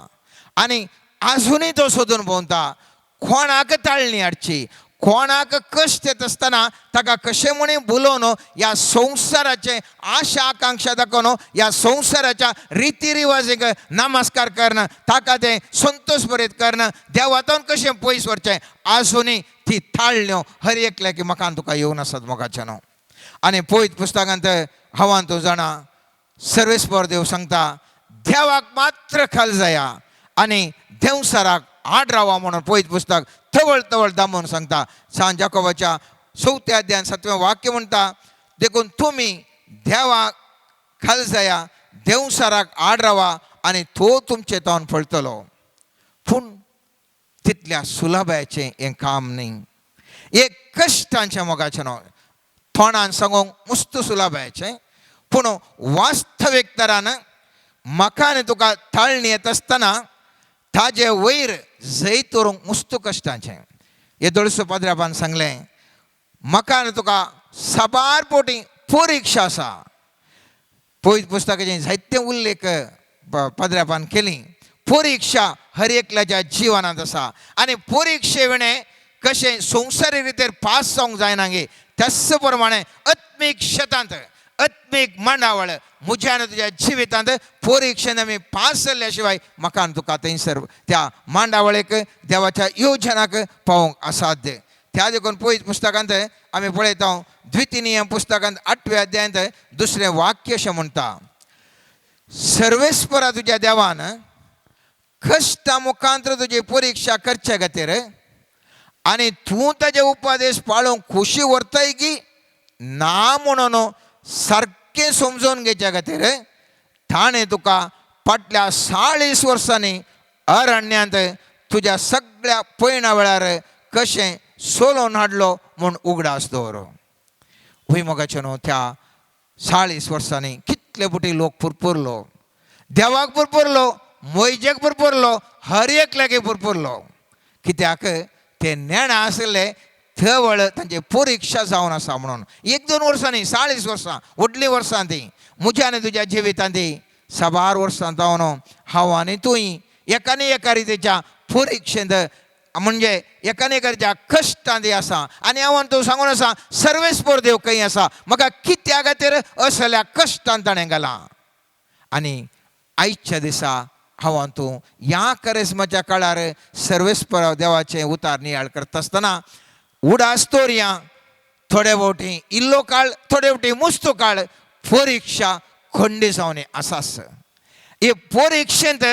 आनी आजुनूय तो सोदून भोंवता कोणाक ताळणी हाडची कोणाक कश्ट येत आसतना ताका कशें म्हणी बुलोवन ह्या संवसाराचे आशा आकांक्षा दाखोवन ह्या संवसाराच्या रिती रिवाजीक नमस्कार करण ताका तें संतोश भरीत करण देवातावन कशें पयस व्हरचें आजुनूय ती ताळण्यो हर एकल्या की म्हाका आनी तुका येवन आसात मोगाचे न्हू. आनी पवित्र पुस्तकांत हांवान तूं जाणा सर्वेस्पर देव सांगता देवाक मात्र खाल जाया आनी देवसाराक आड रावा म्हणून पवित्र पुस्तक तवळ तवळ दामून सांगता. सांत जाकोबाच्या 4व्या अध्यायान 7वें वाक्य म्हणटा देखून तुमी देवाक खाल जाया देवसाराक आड रावा आनी तो तुमचे तोंड फळटलो. पूण तितल्या सुलभाचें हें काम न्ही. एक कश्टांचें मोगाचें न्हू तोंडान सांगूंक मस्त सुलभाचें पूण वास्तवीक तरान म्हाका आनी तुका ताळणी येत आसतना ताजे वयर जैत व्हरूंक मस्त कश्टाचें. हे दळसो पाद्र्यापान सांगलें म्हाका आनी तुका साबार पोटी परिक्षा आसा. पवित्र पुस्तकाचें जायते उल्लेख पाद्र्यापान केली. परिक्षा हर एकल्याच्या जिवनांत आसा आनी परिक्षे वेळें कशें संवसारी रितीर पास जावंक जायना गे त्याच प्रमाणे आत्मीक शेतांत आत्मीक मांडावळ म्हज्या आनी तुज्या जिवितांत परिक्षेन आमी पास जाल्ल्या शिवाय म्हाका आनी तुका थंयसर त्या मांडावळेक देवाच्या योजनाक पावोवंक असाध्य. त्या देखून पवित्र पुस्तकांत आमी पळयता द्वितीय पुस्तकांत 8व्या अध्यायांत दुसरें वाक्य अशें म्हणटा सर्वेस्परा तुज्या देवान कश्टा मुखांतर तुजी परिक्षा करचे खातीर आनी तूं ताजे उपदेश पाळोवंक खोशी व्हरताय की ना म्हणून सारकें समजून घेवच्या खातीर ताणें तुका फाटल्या 40 वर्सांनी अरण्यांत तुज्या सगळ्या पयणा वेळार कशें सोलोवन हाडलो म्हूण उगडास दवर. हूंय मोगाचें न्हू त्या 40 वर्सांनी कितले पुटी लोक पुरपुरलो देवाक पुरपुरलो मोयजेक पुरपुरलो हर एकल्याक पुरपुरलो कित्याक ते नेणा आसले थवळ तांचे परिक्षा जावन आसा म्हणून. 1-2 वर्सांनी 40 वर्सां व्हडलीं वर्सां ती म्हज्या आनी तुज्या जिवितांत ती साबार वर्सां जावन हांव आनी तुंय एका न्ही एका रितीच्या परिक्षेंत म्हणजे एका न्ही एका रितीच्या कश्टांत आसा आनी हांव तूं सांगून आसा सर्वेस्पर देव खंय आसा म्हाका कित्या खातीर असल्या कश्टांत ताणें घालां. आनी आयच्या दिसा हांव तूं ह्या करिस्माच्या काळार सर्वेस्पर देवाचें उतार नियाळ करता आसतना उडास तोरया थोडे फावटी इल्लो काळ थोडे फावटी मुस्तो काळ परिक्षा खंडी जावन आसास. हे परिक्षेंत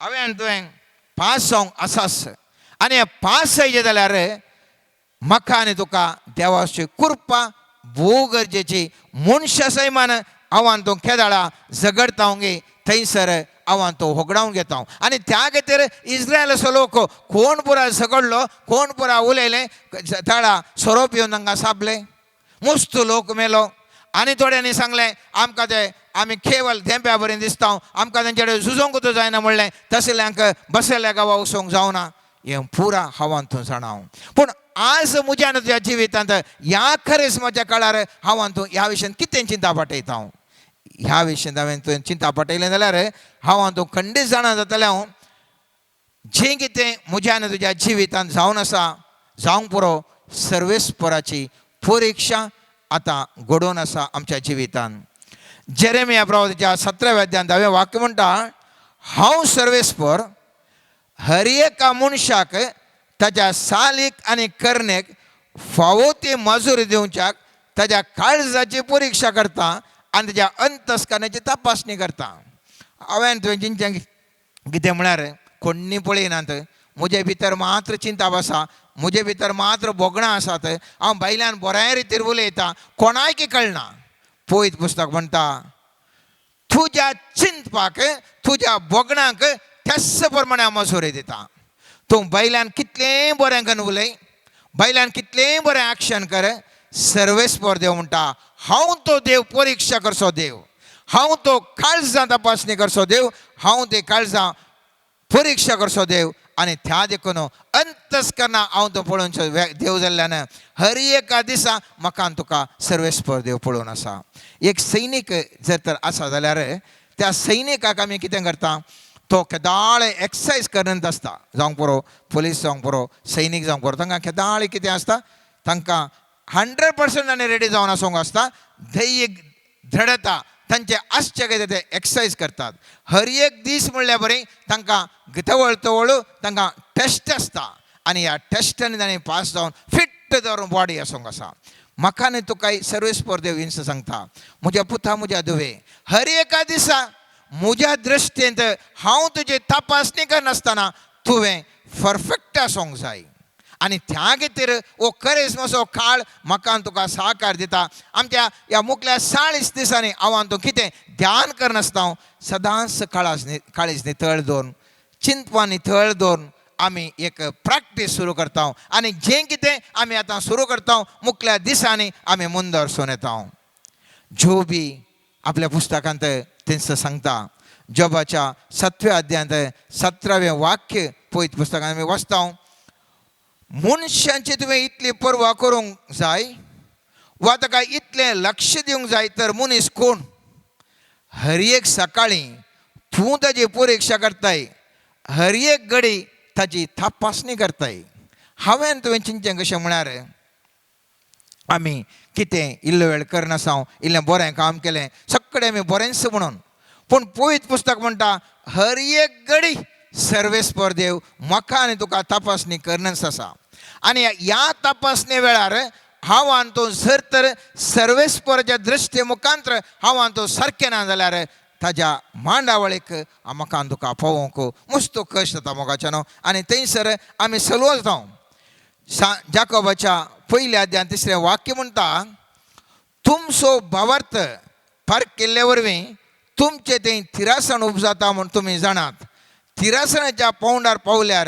हांवें तुवें पास जावंक आसास आनी हे पास जायचे जाल्यार म्हाका आनी तुका देवाची कृपा भोव गरजेची. मनशा सैमान हांव तूं केदाळा झगडता गे थंयसर हांव तो होगडावन घेता आनी त्या खातीर इस्रायल असो लोक कोण पुरा झगडलो कोण पुरा उलयलें ताळा सोरोप येवन तांकां सापले मस्त लोक मेलो आनी थोड्यांनी सांगलें आमकां ते आमी केवल धेंप्या बरें दिसता आमकां तेंचे कडेन झुजोंकूच जायना म्हणलें तसल्यांक बसयल्या गांवा वचोंक जावना हें पुरा हांवान तूं जाणाव. पूण आज म्हज्या तुज्या जिवितांत ह्या खरेस्माच्या काळार हांवान तूं ह्या विशयान कितें चिंता पाटयता ह्या विशयान हांवें तुवें चिंता पाटयलें जाल्यार हांवान तूं खंडीत जाणा जातालें हांव जें कितें म्हज्या तुज्या जिवितांत जावन आसा जावंक पुरो सर्वेस्पराची परिक्षा आतां घडोवन आसा आमच्या जिवितांत. जेरेमिया प्रवादीच्या 17व्या अध्यायान 10वें वाक्य म्हणटा हांव सर्वेस्पर हर एका मनशाक ताच्या सालीक आनी करनेक फावो ती मजूरी दिवच्याक ताच्या काळजाची परिक्षा करता आनी ताच्या अंतस्करणाची तपासणी करता. हांवें तुवें चिंतचें कितें म्हळ्यार कोण्णी पळयनात म्हजे भितर मात्र चिंता बसा म्हजे भितर मात्र बोगणां आसात हांव भायल्यान बऱ्या रितीन उलयतां कोणायक कळना. पळयत पुस्तक म्हणटा तुज्या चिंतपाक तुज्या बोगणांक त्याच प्रमाणे हांव मजुरी दिता. तूं भायल्यान कितलेंय बरें करून उलय भायल्यान कितलेंय बरें एक्शन कर सर्वेस्पर देव म्हणटा हांव तो देव परिक्षा करचो देव हांव तो काळजां तपासणी करचो देव हांव ते काळजां परिक्षा करचो देव आनी त्या देखून अंतस्करणां हांव तो पळोवचो देव जाल्ल्यान हर एका दिसा म्हाका तुका सर्वेस्पर देव पळोवन आसा. एक सैनीक जर तर आसा जाल्यार त्या सैनिकाक आमी कितें करता तो केदाळ एक्सरसायज करत आसता जावंक पुरो पुलीस जावंक पुरो सैनीक जावंक पुरो तांकां केदाळ कितें आसता तांकां 100% ताणें रेडी जावन आसूंक आसता. धैर्य दृढता तांचे आसचे कितें ते एक्सरसायज करतात. हर एक दीस म्हणल्यार बरें तांकां तवळ तवळ तांकां टेस्ट आसता आनी ह्या टेस्टांनी ताणें पास जावन फिट्ट जावन बॉडी आसूंक आसा. म्हाका न्ही तुका सर्वेस्पर देव हिंस सांगता म्हज्या पुता म्हज्या धुवे हर एका दिसा म्हज्या दृश्टेंत हांव तुजी तपासणी करनासतना तुवें परफेक्ट आसूंक जाय आनी त्या खातीर हो करेस्माचो काळ म्हाका तुका सहकार दिता. आमच्या ह्या मुखल्या 40 दिसांनी हांव तूं कितें ध्यान करनासतना सदांच काळीज नितळ दवरून चिंतपा नितळ दवरून आमी एक प्रॅक्टीस सुरू करता आनी जें कितें आमी आतां सुरू करता मुखल्या दिसांनी आमी मुंदर वचून येता. जोबी आपल्या पुस्तकांत तेंच सांगता जोबाच्या 7व्या अध्यायांत 17वें वाक्य पळयत पुस्तकांत आमी वाचता मनशांची तुवें इतली पर्वा करूंक जाय वा ताका इतलें लक्ष दिवंक जाय तर मनीस कोण. हर एक सकाळीं तूं ताची परिक्षा करताय हर एक घडी ताची तपासणी करताय. हांवें तुवें चिंतचें कशें म्हळ्यार आमी कितें इल्लो वेळ करनासा इल्लें बरें काम केलें सगळें आमी बरेंच म्हणून पूण पळयत पुस्तक म्हणटा हर एक घडी सर्वेस्पर देव म्हाका आनी तुका तपासणी करनच आसा. आनी ह्या तपासणे वेळार हांव तो जर तर सर्वेस्पराच्या दृश्टे मुखांतर हांव तो सारकें ना जाल्यार ताज्या मांडावळीक म्हाका तुका पळोवंक मस्तो कश्ट जाता मोगाच्यान आनी थंयसर आमी सलवो जाता. जाकोबाच्या 1ल्या अध्यायान 3रें वाक्य म्हणटा तुमचो भावार्थ पार्क केल्ले वरवीं तुमचें तें तिरासन उपजाता म्हूण तुमी जाणात. तिरासनाच्या पावंडार पावल्यार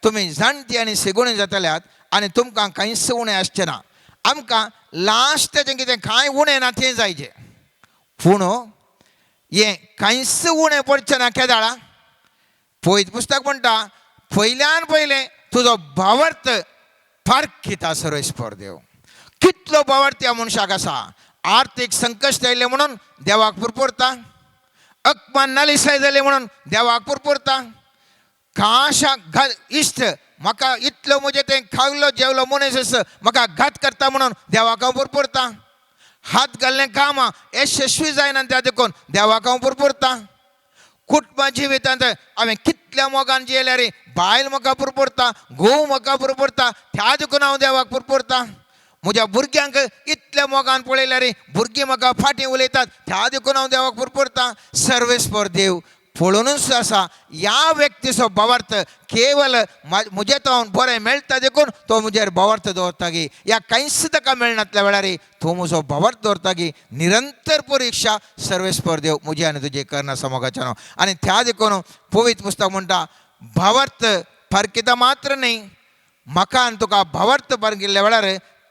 तुमी जाणटी आनी सेगुणी जातल्यात आनी तुमकां कांयच उणें आसचें ना. आमकां लास्टाचें कितें कांय उणें ना तें जायचें पूण हें कांयच उणें पडचें ना केदाळा. पळयत पुस्तक म्हणटा पयल्यान पयलें तुजो भावार्थ पारखिता सर्वेस्पर देव. कितलो भावार्थ ह्या मनशाक आसा. आर्थीक संकश्ट आयिल्लें म्हणून देवाक पुरपुरता अकमान नालिसाय जालें म्हणून देवाक पुरपुरता काशाक इश्ट म्हाका इतलो म्हजें तें खावलो जेवलो मनीस आसा म्हाका घात करता म्हणून देवाक हांव पुरपुरता. हात घाल्लें कामां यशस्वी जायना त्या देखून देवाक हांव पुरपुरता. कुटुंबा जिवितांत हांवें कितल्या मोगान जियेल्यार बायल म्हाका पुरपुरता घोव म्हाका पुरपुरता त्या देखून हांव देवाक पुरपुरता. म्हज्या भुरग्यांक इतल्या मोगान पळयल्यार भुरगीं म्हाका फाटीं उलयतात त्या देखून हांव देवाक पुरपुरता. सर्वेस्पर देव पळोवनूच आसा ह्या व्यक्तीचो भावार्थ केवल म्हजे तो बरें मेळटा देखून तो म्हजेर भावार्थ दवरता गी ह्या कांयच ताका मेळनातल्या वेळार तो म्हजो भावार्थ दवरता गी. निरंतर परिक्षा सर्वेस्पर देव म्हजी आनी तुजे करना मोगाच्यान आनी त्या देखून पवित्र पुस्तक म्हणटा भावार्थ पारखिता मात्र न्ही म्हाका आनी तुका भावार्थ पारखिल्ल्या वेळार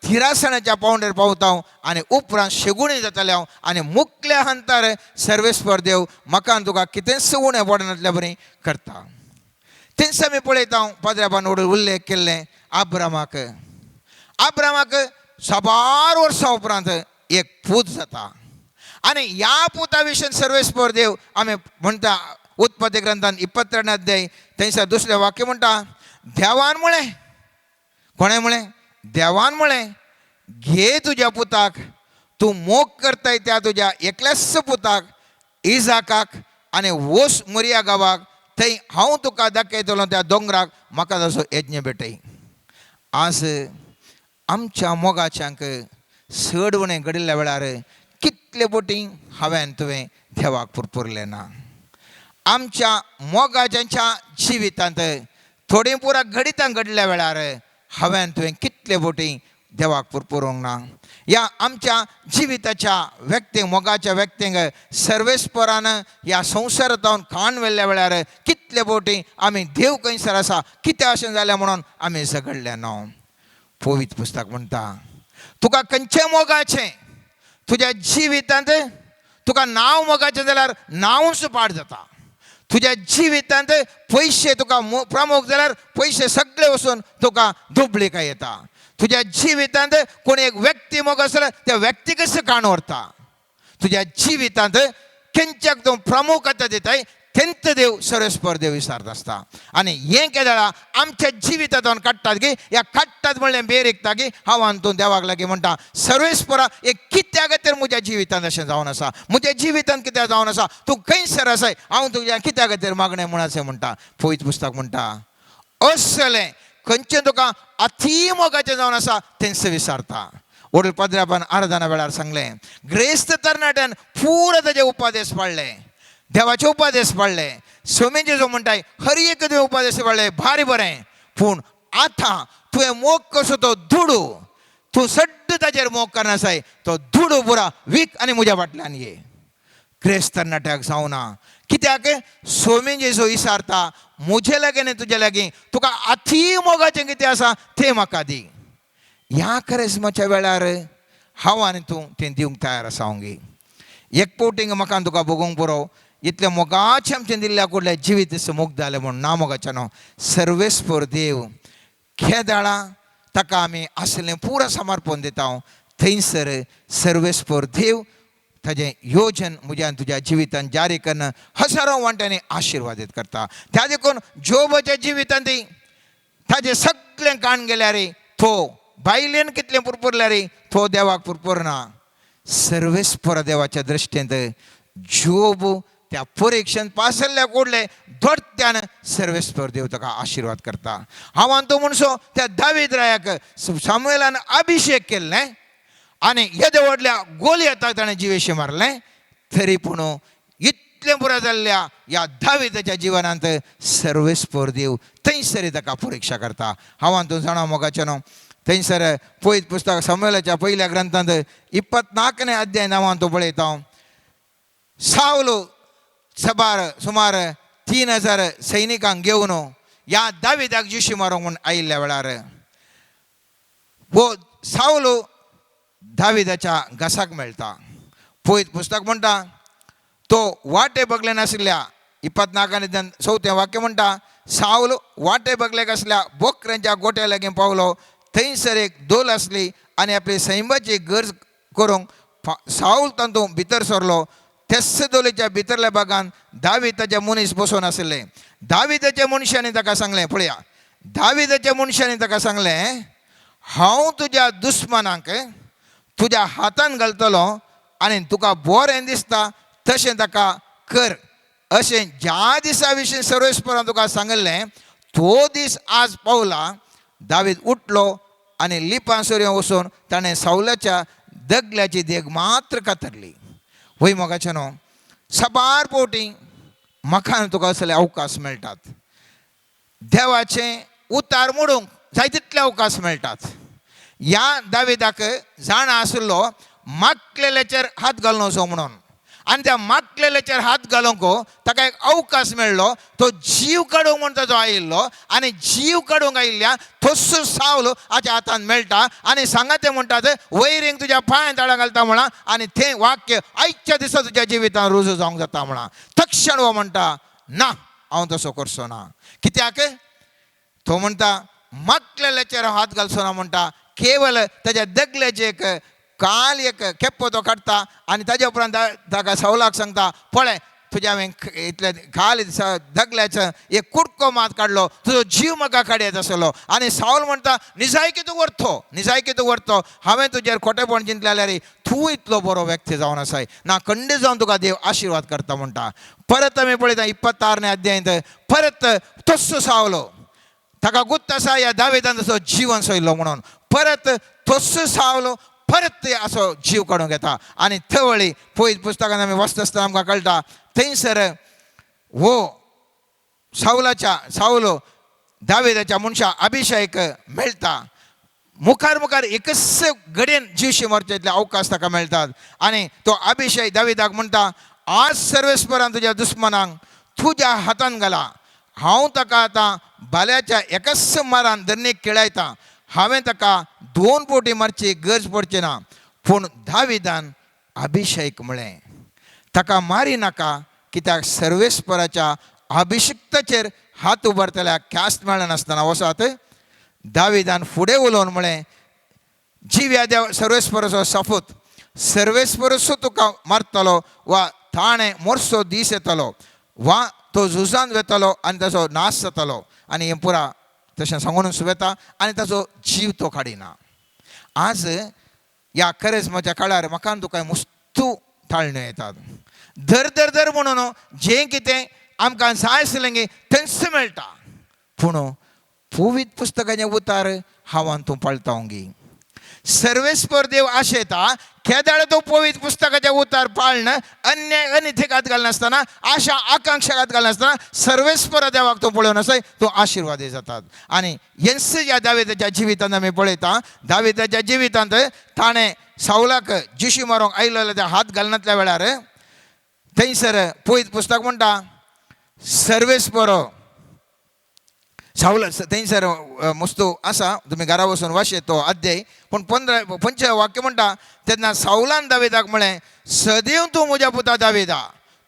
थिरासनाच्या पावंडेर पावता आनी उपरांत शेगुणी जाताले हांव आनी मुखल्या हंतार सर्वेस्पर देव म्हाका आनी तुका कितेंच उणें पडनातल्या बरी करता. थंयच आमी पळयता पाद्र्यापान उल्लेख केल्लें आब्रामाक 100 वर्सां उपरांत एक पूत जाता आनी ह्या पुता विशीं सर्वेस्पर देव आमी म्हणटा उत्पत्ती ग्रंथान 22 अध्याय थंयसर दुसरें वाक्य म्हणटा देवान म्हळें कोणें म्हळें देवान म्हळें घे तुज्या पुताक तूं मोग करताय त्या तुज्या एकल्याच पुताक इजाकाक आनी वोस मोरिया गांवाक थंय हांव तुका दाखयतलो त्या दोंगराक म्हाका तसो यज्ञ भेटय. आज आमच्या मोगाच्यांक सडवणें घडिल्ल्या वेळार कितले बोटी हांवें तुवें देवाक पुरपुरलें ना. आमच्या मोगाच्यांच्या जिवितांत थोडीं पुरा घडितां घडल्या वेळार हांवें तुवें कितले बोटी देवाक पुरपुरूंक ना. ह्या आमच्या जिविताच्या व्यक्तींक मोगाच्या व्यक्तींक सर्वेस्परान ह्या संवसारांत खाण व्हेल्ल्या वेळार कितले बोटी आमी देव खंयसर आसा कितें अशें जालें म्हणून आमी झगडले ना. पवित्र पुस्तक म्हणटा तुका खंयचें मोगाचें तुज्या जिवितांत तुका नांव मोगाचें जाल्यार नांवूच पाड जाता. तुज्या जिवितांत पयशे तुका प्रमुख जाल्यार पयशे सगळे वचून तुका दुबळीकाय येता. तुज्या जिवितांत कोणी एक व्यक्ती मोग जाल्यार त्या व्यक्तीकच काण व्हरता. तुज्या जिवितांत खंयच्याक तूं प्रमुखता दिताय तेंत देव सर्वेस्पर देव विचारता आसता. आनी हें केदाळा आमच्या जिवितांत काडटात की ह्या काडटात म्हणलें बेरिकता की हांव आनी तूं देवाक लागीं म्हणटा सर्वेस्परा एक कित्या खातीर म्हज्या जिवितांत अशें जावन आसा म्हज्या जिवितांत कित्याक जावन आसा तूं खंयसर आसाय हांव तुज्या कित्या खातीर मागणें म्हण अशें म्हणटा. पवित्र पुस्तक म्हणटा असलें खंयचें तुका अती मोगाचें जावन आसा तेंच विचारता. वडील पाद्र्यापान आराधना वेळार सांगलें ग्रेस्त तरणाट्यान पुरो ताजे उपादेश पाळले देवाचे उपादेश पाळले सोमेचे जो म्हणटाय हर एक तुवें उपादेश पाळले भारी बरें पूण आतां तुवें मोग कसो तो धुडू तूं सड्ड ताचेर मोग करनासाय तो धुडू पुरा वीक आनी म्हज्या फाटल्यान ये. ग्रेस्त तरणाट्याक जावना कित्याक सोमेन जेजो विचारता म्हजे लागीं आनी तुजे लागीं तुका अती मोगाचें कितें आसा तें म्हाका दी. ह्या करिस्माच्या वेळार हांव आनी तूं तें दिवंक तयार आसा ओंगी. एक पोवटींग म्हाका तुका बगूंक पुरो इतले मोगाचें आमचें दिल्ल्या कडल्या जिवीत मोग जालें म्हणून ना मोगाचें न्हू. सर्वेस्पर देव खेदाळा ताका आमी आसलें पुरो समर्पण दिता. थंयसर सर्वेस्पर देव ताजें योजन म्हज्या तुज्या जिवितांत जारी करन हजारो वांट्यांनी आशिर्वादीत करता. त्या देखून जोबाच्या जिवितांत ताजें सगळें काण गेल्यार तो बायलेन कितलें पुरपुरल्यार तो देवाक पुरपुरना. सर्वेस्पर देवाच्या दृश्टींत जोब त्या परीक्षेंत पास जाल्ल्या कोडले धोडत्यान सर्वेस्पर देव ताका आशिर्वाद करता. हांव आनी तो मनसो त्या दावीद रायाक सामुएलान अभिशेक केल्लें आनी येदे व्हडल्या गोलियाताक ताणें जिवेशी मारलें तरी पूण इतलें पुराय जाल्ल्या ह्या दावीदाच्या जिवनांत सर्वेस्पर देव थंयसर ताका परीक्षा करता. हांव आनी तूं जाणा मोगाचें न्हू. थंयसर पयत पुस्तक सामुएलाच्या पयल्या ग्रंथांत 24वें अध्याय हांव तो पळयता. साऊल सुमार 3000 सैनिकांक घेवन ह्या दावीदाक जिशी मारूंक म्हूण आयिल्ल्या वेळार वो साऊल दावीदाच्या घासाक मेळटा. पयत पुस्तक म्हणटा तो वाटे बगले नाशिल्ल्या 24 4 वाक्य म्हणटा साऊल वाटे बगलेक आसल्या बोकऱ्यांच्या गोट्या लागीं पावलो. थंयसर एक दोल आसली आनी आपली सैमाची गरज करूंक साऊल तातूंत भितर सरलो. तेच दोलेच्या भितरल्या भागांत दावीदाचे मनीस बसून आशिल्ले. दावीदाच्या मनशांनी ताका सांगलें पळया दावीदाच्या मनशांनी ताका सांगलें हांव तुज्या दुस्मनांक तुज्या हातान घालतलो आनी तुका बरें दिसता तशें ताका कर अशें ज्या दिसा विशीं सर्वेस्परान तुका सांगलें तो दीस आज पावला. दावीद उठलो आनी लिपां सोऱ्यो वचून ताणें साऊलाच्या दगल्याची देग मात्र कातरली. वय मोगाचें न्हू. सबार पोवटी म्हाका तुका असले अवकाश मेळटात. देवाचें उतार मोडूंक जाय तितले अवकाश मेळटात. ह्या दावीदाक जाण आशिल्लो मागलेल्याचेर हात घालून वचो म्हणून आणि त्या मागलेल्याचेर हात घालूंक ताका एक अवकाश मेळ्ळो. तो जीव काडूंक म्हणटा तो आयिल्लो आनी जीव काडूंक आयिल्ल्या तस्सो सावलो हाच्या हातान मेळटा आनी सांगा ते म्हणटात वैरींक तुज्या पांयां ताळा घालता म्हणा आनी तें वाक्य आयच्या दिसा तुज्या जिवितान रुजू जावंक जाता म्हणा. तक्षण हो म्हणटा ना हांव तसो करचो ना. कित्याक तो म्हणटा मागलेल्याचेर हात घालचो ना म्हणटा. केवल ताच्या दगल्याचे एक काल एक केप्पो तो काडटा आनी ताज्या उपरांत ताका सावलाक सांगता पळय तुज्या हांवें इतले काल दगल्याचो एक कुडको मात काडलो तुजो जीव म्हाका काडयत आसलो. आनी सावल म्हणटा निजायकी तूं व्हरतो हांवें तुजेर खोटेपण चिंतलें जाल्यार तूं इतलो बरो व्यक्ती जावन आसाय ना खंड जावन तुका देव आशिर्वाद करता म्हणटा. परत आमी पळयता 26 अध्यायांत परत तस्सो सावलो ताका गुत्त आसा ह्या दाविदान तसो जीवन सोयलो म्हणून परत तस्सो सावलो परत असो जीव काडूंक येता. आनी थवळी पयत पुस्तकान आमी वाचता आसतना आमकां कळटा थंयसर हो सावलो दाविदाच्या मनशा अभिषेक मेळटा. मुखार एकच घडयेन जीवशी मरचे इतले अवकाश ताका मेळटात. आनी तो अभिषेक दाविदाक म्हणटा आज सर्वेस्परान तुज्या दुस्मनांक तुज्या हातान घाला. हांव ताका आतां भाल्याच्या एकच मारान धरणीक खेळयता. हांवें ताका 2 पोटी मारची गरज पडची ना. पूण दाविदान अभिषेक म्हळें ताका मारी नाका कित्याक सर्वेस्पराच्या अभिषिक्ताचेर हात उबारतल्याक ख्यास्त मेळनासतना वसात दाविदान फुडें उलोवन म्हळें जिव्या देव सर्वेस्पराचो सपूत सर्वेस्परसो तुका मारतलो वा ताणें मोरसो दीस येतलो वा तो झुजान वेतलो आनी ताचो नाश जातलो. आनी हें पुरा तशें सांगून सुवेता आनी ताचो जीव तो काडिना. आज ह्या करेजमाच्या काळार म्हाका तुका मुस्तू थाळण्यो येतात. धर म्हणून जें कितें आमकां जाय आसलें थंयच मेळटा. पूण पवित्र पुस्तकाचें उतार हांवान तूं पाळतावंगी सर्वेस्पर देव आशेता केदाळ तो पवित्र पुस्तकाचें उतार पाळना अन्याय अनिथेक हात घालनासतना आशा आकांक्षाक हात घालनासतना सर्वेस्पर देवाक तो पळोवन आसय तो आशिर्वादी जातात. आनी हेंच ह्या दाविदाच्या जिवितांत आमी पळयता. दाविदाच्या जिवितांत ताणें सावलाक जिशी मारूंक आयिल्लो त्या हात घालनातल्या वेळार थंयसर पवित्र पुस्तक म्हणटा सर्वेस्परो सावल थंयसर मस्तू आसा तुमी घरा वचून वाचय तो अध्याय. पूण 15 वाक्य म्हणटा तेन्ना सावलान दाविदाक म्हळें सदैव तूं म्हज्या पुता दाविदा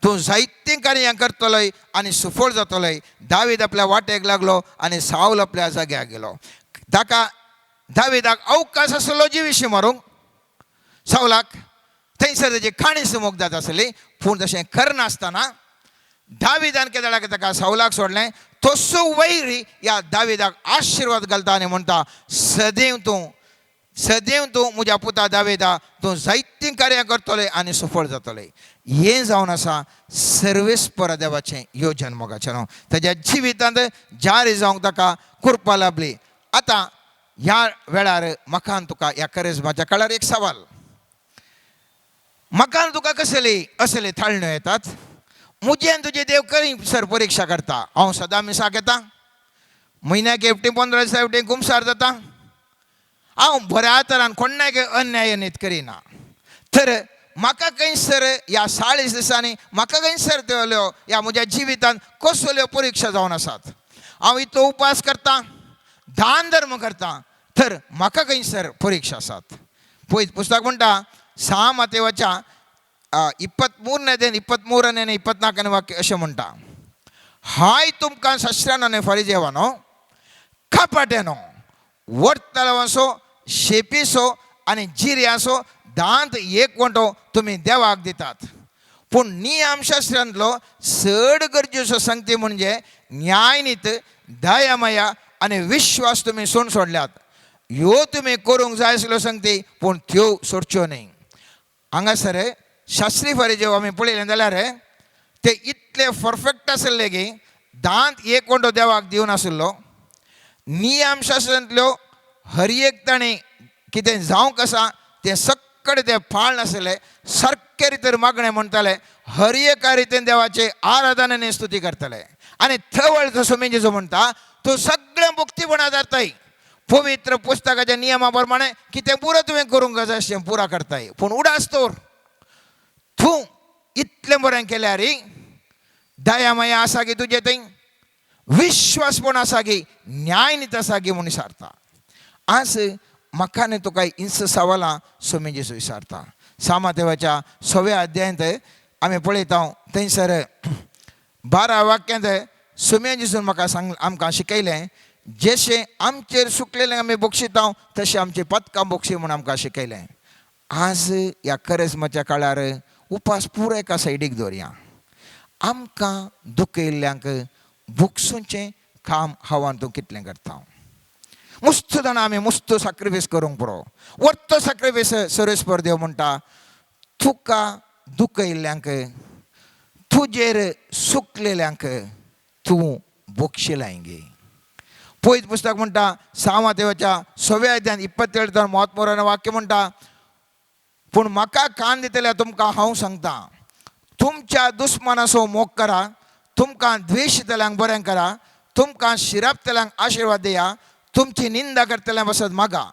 तूं जायतीं कार्यां करतलोय आनी सुफळ जातलोय. दावीद आपल्या वाटेक लागलो आनी सावल आपल्या जाग्यार गेलो. ताका दाविदाक अवकाश आसलो जिवीशी मारूंक सावलाक थंयसर तेजी खाणीस मोग जात आसली. पूण तशें करनासतना दाविदान केदाळाक ताका सावलाक सोडलें. तसो वैरी ह्या दाविदाक आशिर्वाद घालता आनी म्हणटा सदैव तूं म्हज्या पुता दाविदा तूं जायतीं कार्यां करतलें आनी सफळ जातलें. हें जावन आसा सर्वेस्पर देवाचें योजन मोगाचें न्हू. ताज्या जिवितांत जारी जावंक ताका कृपा लाभली. आतां ह्या वेळार म्हाका तुका ह्या करेजमाच्या काळार एक सवाल म्हाका तुका असले थाळण्यो येतात. मुझे तुझे देव खंय सर परीक्षा करता. हांव सदां मिसाक येता म्हयन्याक हेवटें 15 दिसा हेवटें गुमसार जाता. हांव बऱ्या तरान कोणाक अन्याय नीत करिना. तर म्हाका खंयसर ह्या 40 दिसांनी म्हाका खंयसर त्यो ह्या म्हज्या जिवितांत कसल्यो परीक्षा जावन आसात. हांव इतलो उपास करता दान धर्म करता तर म्हाका खंयसर परीक्षा आसात. पळय पुस्तक म्हणटा 6 मातेवाच्या 23 आनी 24 वाक्य अशें म्हणटा हाय तुमकां शास्त्रान आनी फरिजेवानो कपाट्यानो वरतलावासो शेपीसो आनी जिऱ्यासो दांत एक वंटो तुमी देवाक दितात. पूण नियमशास्त्रांतलो चड गरजेचो संगती म्हणजे न्यायनीत दयामया आनी विश्वास तुमी सोडल्यात. ह्यो तुमी करूंक जाय आसल्यो संगती पूण त्यो सोडच्यो न्ही. हांगासर शास्त्री फरिजेव आमी पळयलें जाल्यार ते इतले परफेक्ट आसले की दांत एक वंटो देवाक दिवन आसलो. नियमशास्त्रांतल्यो हर एक ताणी कितें जावंक आसा तें सक्कड ते फाळ नासले. सारके रितीन मागणें म्हणटाले हर एका रितीन देवाचे आराधन आनी स्तुती करतले. आनी थवळ जसो मेंजेचो म्हणटा तो सगळें मुक्तीपणां जाताय. पवित्र पुस्तकाच्या नियमा प्रमाणे कितें पुरो तुवें करूंक जाय अशें पुरा करताय. पूण उडास तर तूं इतलें बरें केल्यार दया माया आसा गे तुजे थंय, विश्वासपण आसा गे, न्याय आसा गे म्हूण विचारता. आज म्हाका आनी तुका इंच सवालां सोमी जेजू विचारता. सामातेवाच्या 6व्या अध्यायांत आमी पळयता थंयसर 12 वाक्यांत सोम्या जेजून म्हाका आमकां शिकयलें, जशें आमचेर सुकलेलें आमी बक्षिता तशें आमचे पदकां बक्षी म्हूण आमकां शिकयलें. आज ह्या करेस्माच्या काळार उपास पुरो एका सायडीक दवरया. आमकां दुखयल्ल्यांक बुकसूचें काम हांव तूं कितलें करता. मस्त जाणां आमी मस्त सॅक्रिफायस करूंक पुरो. वर्तो सॅक्रिफायस सर्वेस्पर देव म्हणटा, तुका दुखयल्ल्यांक, तुजेर सुकलेल्यांक तूं बक्षिलाय गे. पयत पुस्तक म्हणटा सामातेवाच्या 6व्या अध्यायान 27 महत्वान वाक्य म्हणटा, पूण म्हाका कान दितल्या तुमकां हांव सांगता, तुमच्या दुस्मानाचो मोग करा, तुमकां द्वेशितल्यांक बरें करा, तुमकां शिरापतल्यांक आशिर्वाद दिया, तुमची निंदा करतल्यांक वसत मागा,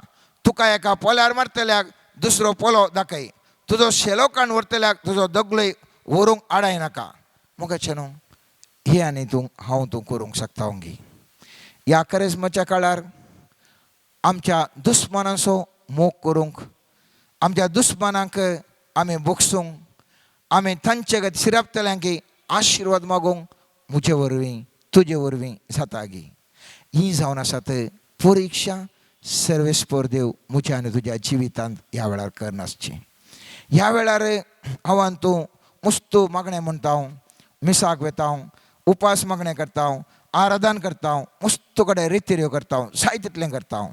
तुका एका पोल्यार मारतल्याक दुसरो पोलो दाखय, तुजो शेलो काण व्हरतल्याक तुजो दगलोय व्हरूंक आडाय नाका. मोगाचे न्हू, हे आनी हांव तूं करूंक शकता ओंगी. ह्या करेस्माच्या काळार आमच्या दुस्मानाचो मोग करूंक, आमच्या दुस्मानांक आमी बोगसूंक, आमी तांचे शिरापतल्यांक आशिर्वाद मागूंक म्हजे वरवीं तुजे वरवीं जाता गे. ही जावन आसात परिक्षा सर्वेस्पर देव म्हज्या आनी तुज्या जिवितांत ह्या वेळार करनासची. ह्या वेळार हांव तूं मस्त मागणें म्हणटा, मिसाक वेता, उपास मागणें करता, आराधन करता, मस्त कडेन रितीऱ्यो करता, जाय तितलें करता.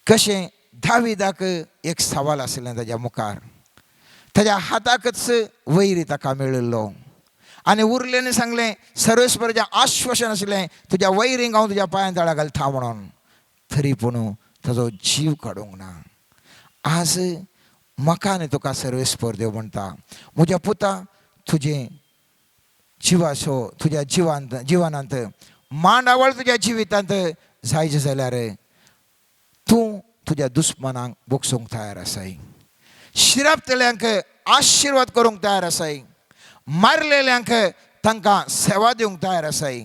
कशें दाविदाक एक सवाल आशिल्लें ताज्या मुखार, ताज्या हाताकच वैरी ताका मेळिल्लो आनी उरलें सांगलें, सर्वेस्पराचें आश्वासन आशिल्लें, तुज्या वैरींक हांव तुज्या पांयां तळा घालता म्हणून. तरी पूण ताजो जीव काडूंक ना. आज म्हाका आनी तुका सर्वेस्पर देव म्हणटा, म्हज्या पुता, तुजें जिवाचो तुज्या जिवनांत मांडावळ तुज्या जिवितांत जायचे जाल्यार तूं तुज्या दुस्मानांक बोगसूंक तयार आसाय, शिरापतल्यांक आशिर्वाद करूंक तयार आसाय, मारलेल्यांक तांकां सेवा दिवंक तयार आसाय.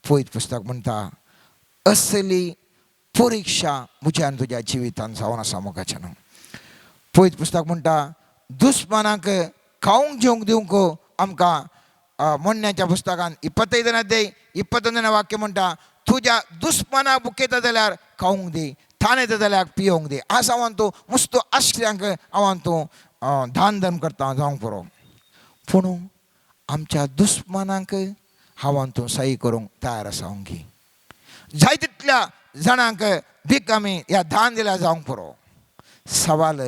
पयत पुस्तक म्हणटा, असली परिक्षा म्हज्या आनी तुज्या जिवितांत जावन आसा मोगाच्या न्हू. पयत पुस्तक म्हणटा, दुस्मानांक खावंक जेवंक दिवंक आमकां म्हणण्याच्या पुस्तकान 25 अध्याय 22 वाक्य म्हणटा, तुज्या दुस्मानाक बुकयता जाल्यार खावंक दी, थान येता जाल्यार पियोंक दी. आज हांव तूं मस्त आश्रयांक हांव तूं दान धर्म करता जावंक पुरो. पूण आमच्या दुस्मानांक हांव तूं सही करूंक तयार आसा ओंगी. जाय तितल्या जाणांक भीक आमी ह्या दान दिल्यार जावंक पुरो. सवाल,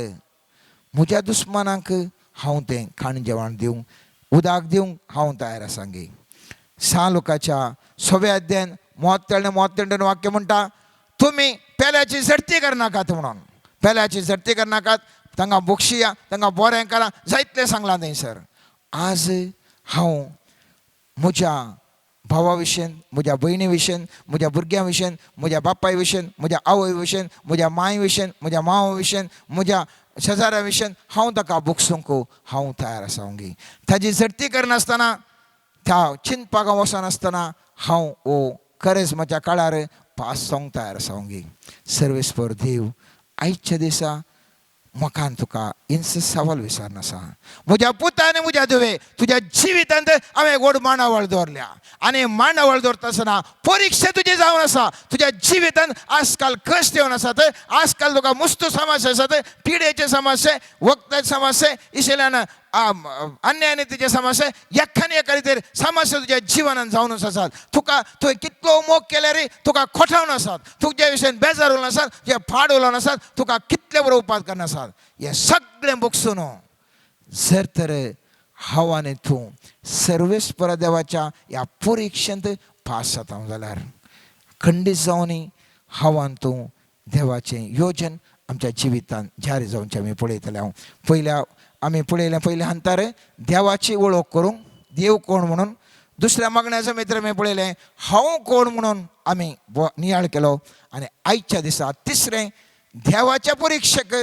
म्हज्या दुस्मानांक हांव तें खाण जेवण दिवंक, उदक दिवंक हांव तयार आसा गे. 6 लोकाच्या 6व्या अध्यायान 32 वाक्य म्हणटा, तुमी पेल्याची झडती करनाकात म्हणून. पेल्याची झडती करनाकात, तांकां बक्षिया, तांकां बरें करा, जायतलें सांगलां थंयसर. आज हांव म्हज्या भावा विशयन, म्हज्या भयणी विशयन, म्हज्या भुरग्यां विशयन, म्हज्या बापाय विशयन, म्हज्या आवय विशयन, म्हज्या माय विशयन, म्हज्या मांवा विशयन, म्हज्या शेजाऱ्या विशयन हांव ताका बोगसूंक हांव तयार आसा ओंगी. ताजी झडती करनासतना, त्या चिंतपाक वचनासतना हांव ओ करेस्माच्या काळार पास जावंक तयार आसा ओंगी. सर्वेस्पर देव आयच्या दिसा म्हाका आनी तुका इंच सवाल विचारना आसा. म्हज्या पुता आनी म्हज्या धुवे, तुज्या जिवितांत हांवें व्हड मांडावळ दवरल्या आनी मांडावळ दवरता आसतना परिक्षा तुजी जावन आसा. तुज्या जिवितांत आजकाल कश्ट येवन आसात, आजकाल तुका मस्त समस्या आसात, पिडेचे समस्या, वखदाचे समस्या, इशेल्यान अन्यायनितीचे समस्या, एखादी एका रितीर समस्या तुज्या जिवनांत जावनूच आसात. तुका थंय कितलो मोग केल्यार तुका खोटावन आसात, तुज्या विशयन बेजार उलोवन आसात, तुजे फाड उलोवन आसात, तुका कितले बरो उपास करना आसात. हे सगळें बगसून जर तर हांव आनी तूं सर्वेस्पर देवाच्या ह्या परिक्षेंत पास जाता जाल्यार खंडीत जावन हांव आनी तूं देवाचें योजन आमच्या जिवितांत जारी जावचें आमी पळयतले. हांव आमी पळयलें पयल्या हंतार देवाची वळख करूंक, देव कोण म्हणून. दुसऱ्या मागण्याचो मित्र आमी पळयलें, हांव कोण म्हणून आमी नियाळ केलो. आनी आयच्या दिसा तिसरें, देवाच्या परिक्षेक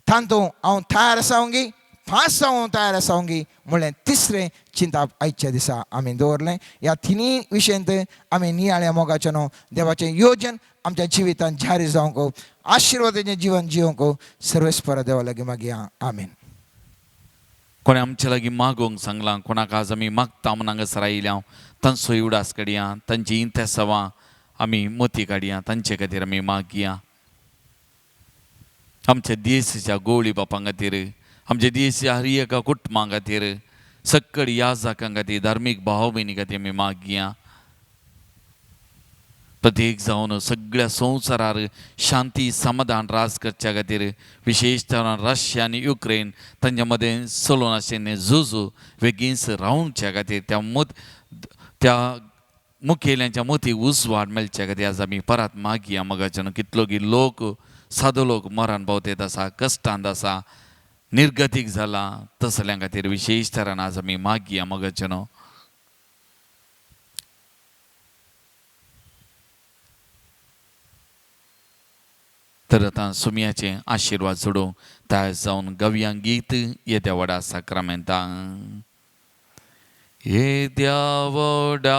तांतू हांव तयार आसा ओंगी, फास्ट जावं तयार आसावंगी म्हणलें तिसरें चिंताप आयच्या दिसा आमी दवरलें. ह्या तिनी विशयांत आमी नियाळ्या मोगाचें न्हू देवाचें योजन आमच्या जिवितांत जारी जावंक आशिर्वादाचें जिवन जिवंक सर्वेस्परा देवा लागीं मागया आमीन. कोणी आमचे लागीं मागोवंक सांगलां, कोणाक आज आमी मागता म्हूण हांगासर आयल्या तांचो उडास काडया, तांची इंतेसांवां आमी मती काडया, तांचे खातीर आमी मागया. आमच्या देशाच्या गोवळी बापां खातीर, आमच्या देशाच्या हर एका कुटुंबां खातीर, सक्कळ याजकां खातीर, धार्मीक भाव भयणी खातीर आमी मागया. प्रत्येक जावन सगळ्या संवसारार शांती समाधान राज करच्या खातीर, विशेशतः रशिया आनी युक्रेन तांच्या मदें चलून आशिल्लें झूज बेगीनच रावच्या खातीर त्या मुखेल्यांच्या मती उजवाड मेळच्या खातीर आज आमी परत मागया. मगाच्यान कितलो लोक सादो लोक मरण पावतेत आसा, कश्टांत आसा, निर्गतीक जाला, तसल्यां खातीर विशेश तरान आज आमी मागया. मगाच्यान तर आतां सुमयाचें आशिर्वाद सोडूं तयार जावन गव्या गीत येद्या व्हडा साक्रामेंतां. येद्या व्हडा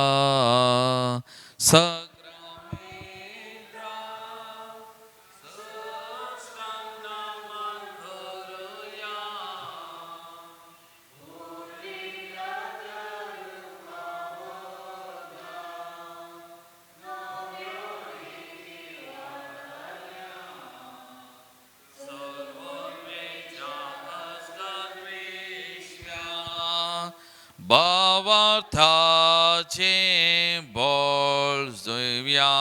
बावार्थाचें बोल जुव्या,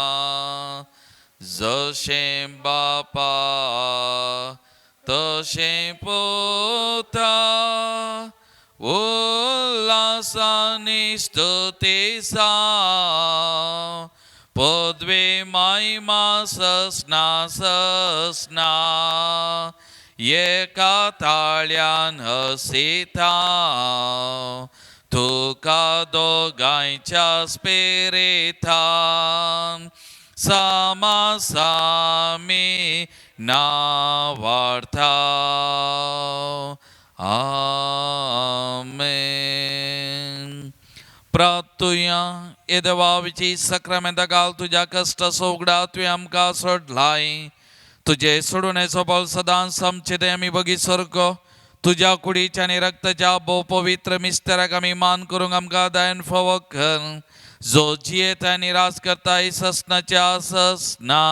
जशें बापा तशें पुता, उल्हासांनी स्तुतीसा, पदवे महिमा ससना ससना, एका ताळ्यान हसिता, तुका दोगांयच्या स्पिरितान समासामी नावार्था. आमेन. प्रार्थुया. येदवाची सक्रामेंता घाल तुझ्या कष्ट सोगडा तुवें आमकां सोडलाय. तुझे सोडूनेचो बोल सदांच आमचे ते आमी बगी सरको तुझ्या कुडीच्या आनी रक्ताच्या भोव पवित्र मिस्तेराक आमी मान करूंक आमकां दायन फावो कर, जो जियेता आनी रास करता ससनाच्या ससना.